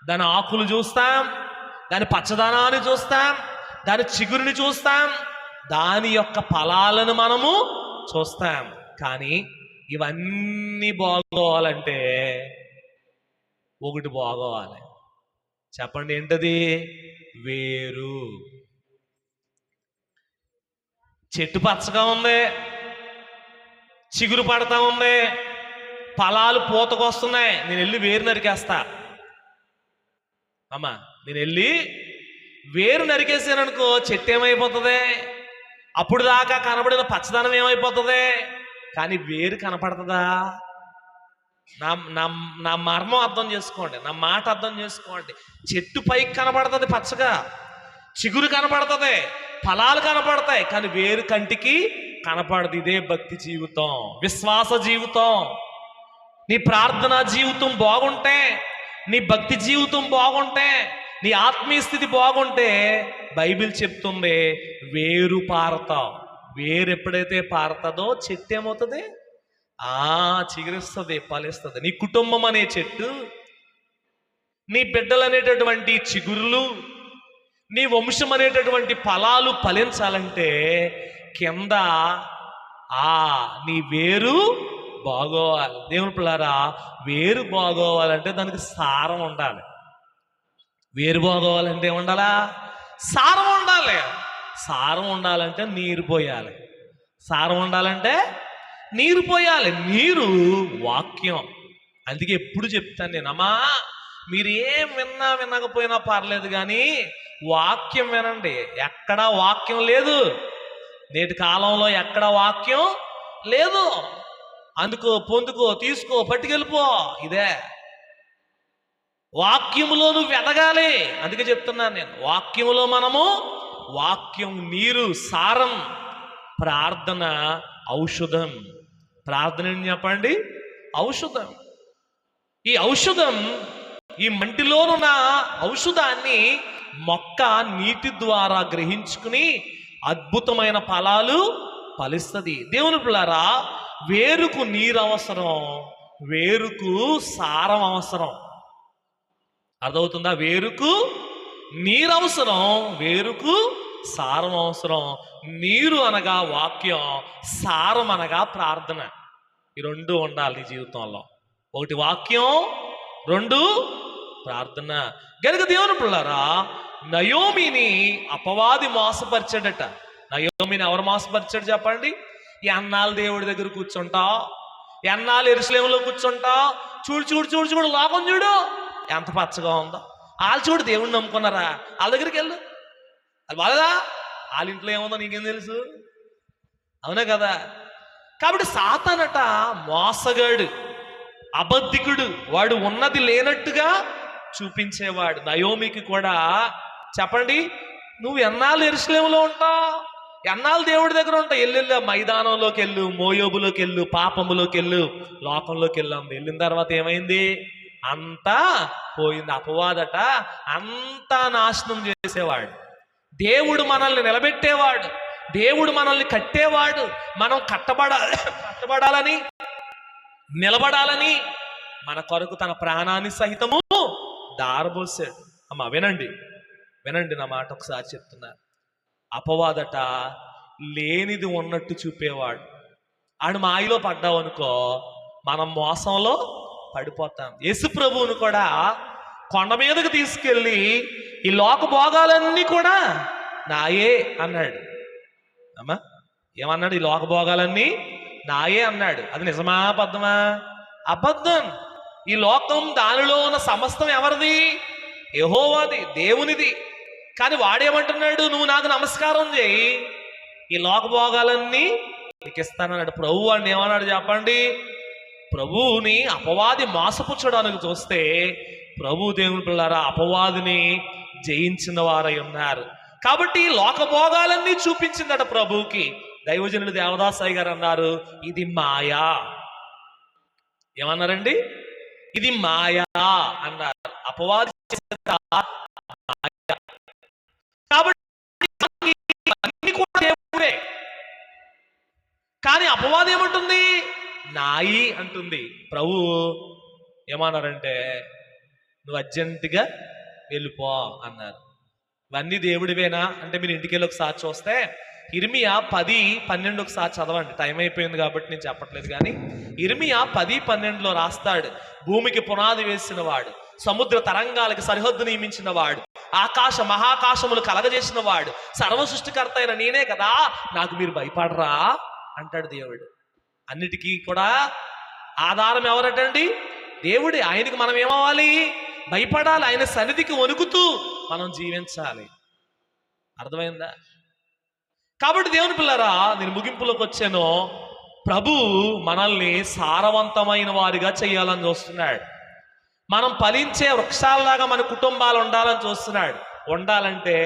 దాని ఆకులు చూస్తాం, దాని పచ్చదనాన్ని చూస్తాం, దాని చిగురుని చూస్తాం, దాని యొక్క ఫలాలను మనము చూస్తాం. కానీ ఇవన్నీ బాగోవాలంటే ఒకటి బాగోవాలి. చెప్పండి, ఏంటది? వేరు. చెట్టు పచ్చగా ఉంది, చిగురు పడతా ఉంది, ఫలాలు పూతకొస్తున్నాయి, నేను వెళ్ళి వేరు నరికేస్తా. అమ్మా, నేను వెళ్ళి వేరు నరికేసాననుకో చెట్టు ఏమైపోతుంది? అప్పుడు దాకా కనబడిన పచ్చదనం ఏమైపోతుంది? కానీ వేరు కనపడుతుందా? నా మర్మం అర్థం చేసుకోండి, నా మాట అర్థం చేసుకోండి. చెట్టు పైకి కనపడుతుంది పచ్చగా, చిగురు కనపడుతుంది, ఫలాలు కనపడతాయి, కానీ వేరు కంటికి కనపడదు. ఇదే భక్తి జీవితం, విశ్వాస జీవితం. నీ ప్రార్థనా జీవితం బాగుంటే, నీ భక్తి జీవితం బాగుంటే, నీ ఆత్మీయ స్థితి బాగుంటే బైబిల్ చెప్తుంది వేరు పారతావు. వేరు ఎప్పుడైతే పారుతుందో చెట్టు ఏమవుతుంది? చిగురిస్తుంది, ఫలిస్తుంది. నీ కుటుంబం అనే చెట్టు, నీ బిడ్డలు అనేటటువంటి చిగురులు, నీ వంశం అనేటటువంటి ఫలాలు ఫలించాలంటే కింద నీ వేరు బాగోవాలి. దేవుని పిల్లారా, వేరు బాగోవాలంటే దానికి సారం ఉండాలి. వేరు బాగోవాలంటే ఉండాలా? సారం ఉండాలి. సారం ఉండాలంటే నీరు పోయాలి. సారం ఉండాలంటే నీరు పోయాలి. నీరు వాక్యం. అందుకే ఎప్పుడు చెప్తాను నేను, అమ్మా మీరు ఏం వినకపోయినా పర్లేదు, కానీ వాక్యం వినండి. ఎక్కడా వాక్యం లేదు, నేటి కాలంలో ఎక్కడ వాక్యం లేదు. అందుకో, పొందుకో, తీసుకో, పట్టుకెళ్ళిపో. ఇదే వాక్యములో నువ్వు ఎదగాలి. అందుకే చెప్తున్నాను నేను, వాక్యములో మనము, వాక్యం నీరు, సారం. ప్రార్థన ఔషధం. ప్రార్థన ఏం చెప్పండి? ఔషధం. ఈ ఔషధం, ఈ మంటిలోనున్న ఔషధాన్ని మొక్క నీటి ద్వారా గ్రహించుకుని అద్భుతమైన ఫలాలు ఫలిస్తుంది. దేవుని పిల్లారా, వేరుకు నీరు అవసరం, వేరుకు సారం అవసరం. అర్థమవుతుందా? వేరుకు నీరు అవసరం, వేరుకు సారం అవసరం. నీరు అనగా వాక్యం, సారం అనగా ప్రార్థన. ఈ రెండు ఉండాలి నీ జీవితంలో. ఒకటి వాక్యం, రెండు ప్రార్థన. గనుక దేవుని పిల్లారా, నయోమిని అపవాది మోసపరిచాడట. నయోమిని ఎవరు మోసపరిచాడు చెప్పండి? ఎన్నాళ్ళు దేవుడి దగ్గర కూర్చుంటా, ఎన్నాళ్ళు యెరూషలేములో కూర్చుంటా, చూడు చూడు చూడు చూడు లోకం చూడు ఎంత పచ్చగా ఉందో. వాళ్ళు చూడు దేవుడిని నమ్ముకున్నారా, వాళ్ళ దగ్గరికి వెళ్ళు, అది బాగా వాళ్ళ ఇంట్లో ఏముందో నీకేం తెలుసు? అవునా కదా? కాబట్టి సాతానట మోసగాడు, అబద్ధికుడు. వాడు ఉన్నది లేనట్టుగా చూపించేవాడు. నయోమికి కూడా చెప్పండి, నువ్వు ఎన్నాళ్ళు యెరూషలేములో ఉంటావు, ఎన్నాళ్ళు దేవుడి దగ్గర ఉంటావు, ఎల్లు మైదానంలోకి వెళ్ళు, మోయోబులోకి వెళ్ళు, పాపములోకి వెళ్ళు, లోకంలోకి వెళ్ళాం. వెళ్ళిన తర్వాత ఏమైంది? అంతా పోయింది. అపవాదట అంతా నాశనం చేసేవాడు. దేవుడు మనల్ని నిలబెట్టేవాడు, దేవుడు మనల్ని కట్టేవాడు. మనం కట్టబడాలని, నిలబడాలని మన కొరకు తన ప్రాణాన్ని సహితము దారబోసాడు. అమ్మ వినండి, వినండి నా మాట ఒకసారి చెప్తున్నా. అపవాదట లేనిది ఉన్నట్టు చూపేవాడు. ఆడు మాయలో పడ్డావు అనుకో, మనం మోసంలో పడిపోతాం. యేసు ప్రభువును కూడా కొండ మీదకు తీసుకెళ్ళి ఈ లోక భోగాలన్నీ కూడా నాయే అన్నాడు. అమ్మా ఏమన్నాడు? ఈ లోక భోగాలన్నీ నాయే అన్నాడు. అది నిజమా అబద్ధమా? అబద్ధం. ఈ లోకం, దానిలో ఉన్న సమస్తం ఎవరిది? యెహోవాది, దేవునిది. కానీ వాడేమంటున్నాడు? నువ్వు నాకు నమస్కారం చేయి, ఈ లోక భోగాలన్నీ నీకు ఇస్తానన్నాడు. ప్రభు వాడిని ఏమన్నాడు చెప్పండి? ప్రభువుని అపవాది మోసపుచ్చడానికి చూస్తే ప్రభు దేవుని పిల్లారా అపవాదిని జయించిన వారై ఉన్నారు. కాబట్టి లోక భోగాలన్నీ చూపించిందట ప్రభువుకి. దైవజనుడు దేవదాసాయి గారు అన్నారు, ఇది మాయా. ఏమన్నారండి? ఇది మాయా అన్నారు. అపవాది మాయా. కాబట్టి అన్ని కూడా దేవుడే. కానీ అపవాది ఏమంటుంది? నాయి అంటుంది. ప్రభు ఏమన్నారంటే నువ్వు అర్జెంటుగా వెళ్ళిపో అన్నారు. ఇవన్నీ దేవుడివేనా అంటే మీరు ఇంటికి వెళ్ళి ఒకసారి చూస్తే ఇర్మియా 10:12 ఒకసారి చదవండి. టైం అయిపోయింది కాబట్టి నేను చెప్పట్లేదు, కానీ ఇర్మియా 10:12 రాస్తాడు. భూమికి పునాది వేసిన వాడు, సముద్ర తరంగాలకి సరిహద్దు నియమించిన వాడు, ఆకాశ మహాకాశములు కలగజేసిన వాడు, సర్వ సృష్టికర్త అయిన నేనే కదా, నాకు మీరు భయపడరా అంటాడు దేవుడు. అన్నిటికీ కూడా ఆధారం ఎవరటండి? దేవుడే. ఆయనకి మనం ఏమవ్వాలి? భయపడాలి. ఆయన సన్నిధికి వణుకుతూ మనం జీవించాలి. అర్థమైందా? కాబట్టి దేవుని పిల్లరా, నేను ముగింపులోకి వచ్చాను. ప్రభు మనల్ని సారవంతమైన వారిగా చేయాలని చూస్తున్నాడు. మనం ఫలించే వృక్షాలలాగా మన కుటుంబాలు ఉండాలని చూస్తున్నాడు. ఉండాలంటే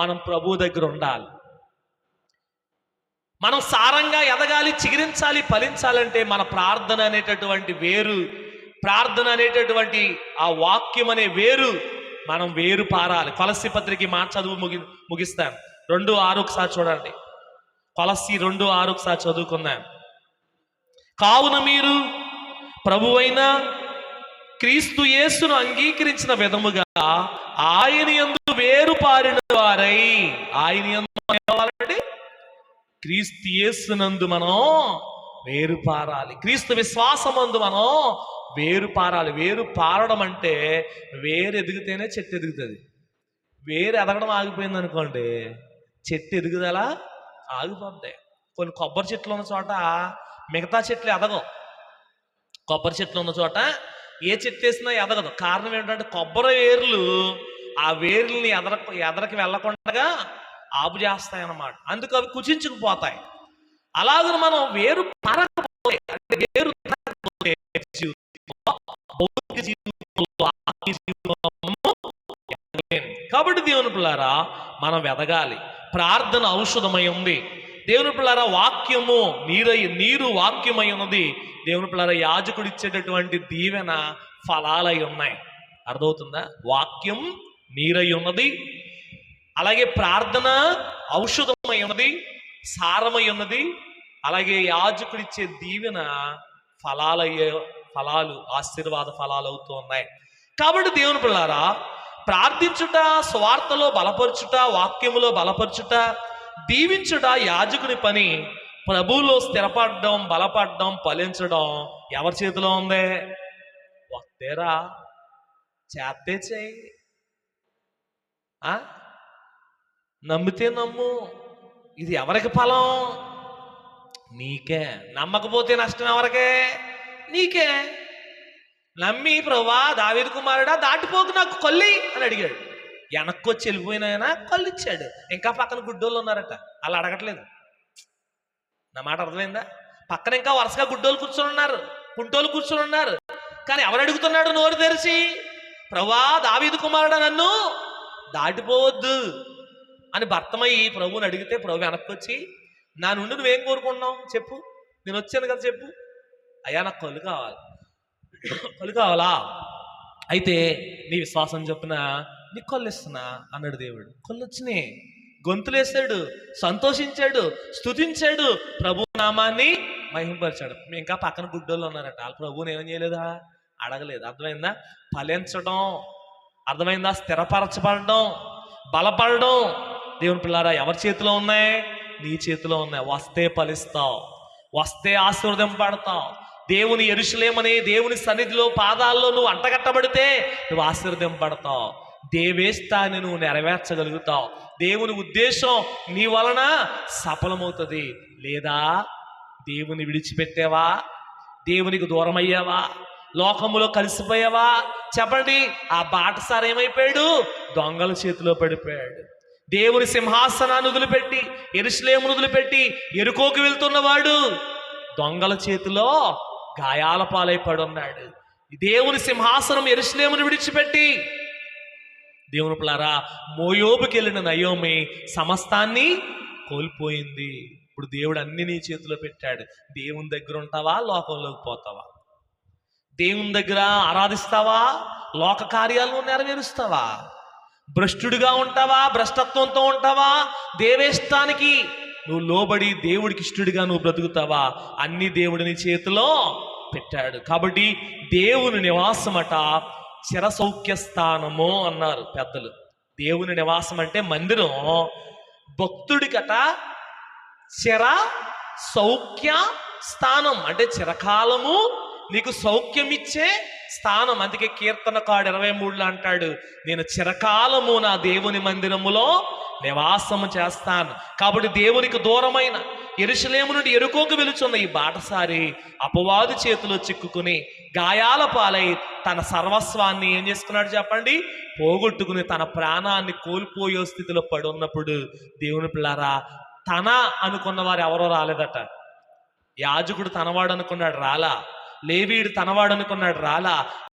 మనం ప్రభు దగ్గర ఉండాలి. మనం సారంగా ఎదగాలి, చిగురించాలి, ఫలించాలంటే మన ప్రార్థన అనేటటువంటి వేరు, ప్రార్థన అనేటటువంటి ఆ వాక్యం అనే వేరు, మనం వేరు పారాలి. కొలస్సీ పత్రిక మాట చదువు ముగిస్తాను. 2:6 ఒకసారి చూడండి. కొలస్సీ 2:6 ఒకసారి చదువుకుందాం. కావున మీరు ప్రభువైన క్రీస్తు యేసును అంగీకరించిన విధముగా ఆయన యందు వేరు పారిన వారై, ఆయన యందు క్రీస్తు యేసునందు మనం వేరు పారాలి. క్రీస్తు విశ్వాసమందు మనం వేరు పారాలి. వేరు పారడం అంటే వేరు ఎదిగితేనే చెట్టు ఎదుగుతుంది. వేరు ఎదగడం ఆగిపోయింది అనుకోండి, చెట్టు ఎదుగుదలా ఆగిపోద్ది. కొన్ని కొబ్బరి చెట్లు ఉన్న చోట మిగతా చెట్లు ఎదగవు. కొబ్బరి చెట్లు ఉన్న చోట ఏ చెట్టు వేసినా ఎదగదు. కారణం ఏంటంటే కొబ్బరి వేర్లు ఆ వేర్లని ఎదరకి వెళ్ళకుండా ఆపు చేస్తాయి అన్నమాట. అందుకు అవి కుచించుకుపోతాయి. అలాగే మనం వేరు పారకపోతే, అంటే వేరు కాబట్టి దేవుని పిల్లారా మనం ఎదగాలి. ప్రార్థన ఔషధమై ఉంది. దేవుని పిల్లరా వాక్యము నీరు వాక్యమై ఉన్నది. దేవుని పిల్లరా యాజకుడు ఇచ్చేటటువంటి దీవెన ఫలాలై ఉన్నాయి. అర్థమవుతుందా? వాక్యం నీరై ఉన్నది, అలాగే ప్రార్థన ఔషధమై ఉన్నది, సారమై ఉన్నది, అలాగే యాజకుడిచ్చే దీవెన ఫలాలు ఆశీర్వాద ఫలాలు అవుతూ ఉన్నాయి. కాబట్టి దేవుని పిల్లారా, ప్రార్థించుట, స్వార్థలో బలపరచుట, వాక్యములో బలపరచుట, దీవించుట యాజకుని పని. ప్రభువులో స్థిరపడడం, బలపడడం, ఫలించడం ఎవరి చేతిలో ఉంది? వస్తేరా చేస్తే చేయి, నమ్మితే నమ్ము. ఇది ఎవరికి ఫలం? నీకే. నమ్మకపోతే నష్టం ఎవరికే? నీకే. నమ్మి ప్రభువా దావీదు కుమారుడా దాటిపోకు నాకు కొల్లి అని అడిగాడు. వెనక్కి వచ్చి వెళ్ళిపోయిన ఆయన కళ్ళు ఇచ్చాడు. ఇంకా పక్కన గుడ్డోళ్ళు ఉన్నారట, అలా అడగట్లేదు. నా మాట అర్థమైందా? పక్కన ఇంకా వరుసగా గుడ్డోళ్ళు కూర్చొని ఉన్నారు, కుంటోళ్ళు కూర్చొని ఉన్నారు. కానీ ఎవరు అడుగుతున్నాడు నోరు తెరిచి? ప్రభువా దావీదు కుమారుడా నన్ను దాటిపోవద్దు అని భర్తమయ్యి ప్రభువుని అడిగితే ప్రభు వెనక్కి వచ్చి, నా నుండి నువ్వేం కోరుకుంటున్నావు చెప్పు, నేను వచ్చాను కదా చెప్పు. అయ్యా నాకు కళ్ళు కావాలి. కళ్ళు కావాలా? అయితే నీ విశ్వాసం చొప్పున నీకు కళ్ళు ఇస్తున్నా అన్నాడు దేవుడు. కళ్ళు వచ్చినాయి, గొంతులేసాడు, సంతోషించాడు, స్తుతించాడు, ప్రభు నామాన్ని మహింపరిచాడు. ఇంకా పక్కన గుడ్డోళ్ళు ఉన్నారట, వాళ్ళ ప్రభువుని ఏమని చేయలేదా? అడగలేదు. అర్థమైందా? ఫలించడం, అర్థమైందా? స్థిరపరచబడడం, బలపడడం దేవుని పిల్లారా ఎవరి చేతిలో ఉన్నాయి? నీ చేతిలో ఉన్నాయి. వస్తే ఫలిస్తావు, వస్తే ఆశీర్వదింపబడతావు. దేవుని యెరూషలేమనే దేవుని సన్నిధిలో పాదాల్లో నువ్వు అంటగట్టబడితే నువ్వు ఆశీర్వదింపబడతావు. దేవేష్టాన్ని నువ్వు నెరవేర్చగలుగుతావు. దేవుని ఉద్దేశం నీ వలన సఫలమవుతుంది. లేదా దేవుని విడిచిపెట్టావా? దేవునికి దూరం అయ్యావా? లోకములో కలిసిపోయావా? చెప్పండి. ఆ బాటసారి ఏమైపోయాడు? దొంగల చేతిలో పడిపోయాడు. దేవుని సింహాసనాన్ని వదిలిపెట్టి, యెరూషలేమును వదిలిపెట్టి యెరికోకు వెళ్తున్నవాడు దొంగల చేతిలో గాయాల పాలైపడి ఉన్నాడు. దేవుని సింహాసనం యెరూషలేమును విడిచిపెట్టి దేవుని పిల్లారా మోయోబుకి వెళ్ళిన నయోమి సమస్తాన్ని కోల్పోయింది. ఇప్పుడు దేవుడు అన్ని నీ చేతిలో పెట్టాడు. దేవుని దగ్గర ఉంటావా? లోకంలోకి పోతావా? దేవుని దగ్గర ఆరాధిస్తావా? లోక కార్యాలను నెరవేరుస్తావా? భ్రష్టుడిగా ఉంటావా? భ్రష్టత్వంతో ఉంటావా? దేవేష్టానికి నువ్వు లోబడి దేవుడికి ఇష్టడిగా నువ్వు బ్రతుకుతావా? అన్ని దేవుడిని చేతిలో పెట్టాడు. కాబట్టి దేవుని నివాసమట చిరసౌఖ్య స్థానము అన్నారు పెద్దలు. దేవుని నివాసం అంటే మందిరం. భక్తుడికట చిర సౌఖ్య స్థానం అంటే చిరకాలము నీకు సౌఖ్యం ఇచ్చే స్థానం. అందుకే కీర్తనకాడు 23లో అంటాడు, నేను చిరకాలము నా దేవుని మందిరములో నివాసము చేస్తాను. కాబట్టి దేవునికి దూరమైన యెరూషలేము నుండి యెరికోకు వెలుచున్న ఈ బాటసారి అపవాది చేతిలో చిక్కుకుని గాయాల పాలై తన సర్వస్వాన్ని ఏం చేసుకున్నాడు చెప్పండి? పోగొట్టుకుని తన ప్రాణాన్ని కోల్పోయే స్థితిలో పడి ఉన్నప్పుడు దేవుని పిల్లారా తన అనుకున్న వారు ఎవరో రాలేదట. యాజకుడు తనవాడు అనుకున్నాడు, రాలా. లేవీయుడు తనవాడు అనుకున్నాడు, రాలా.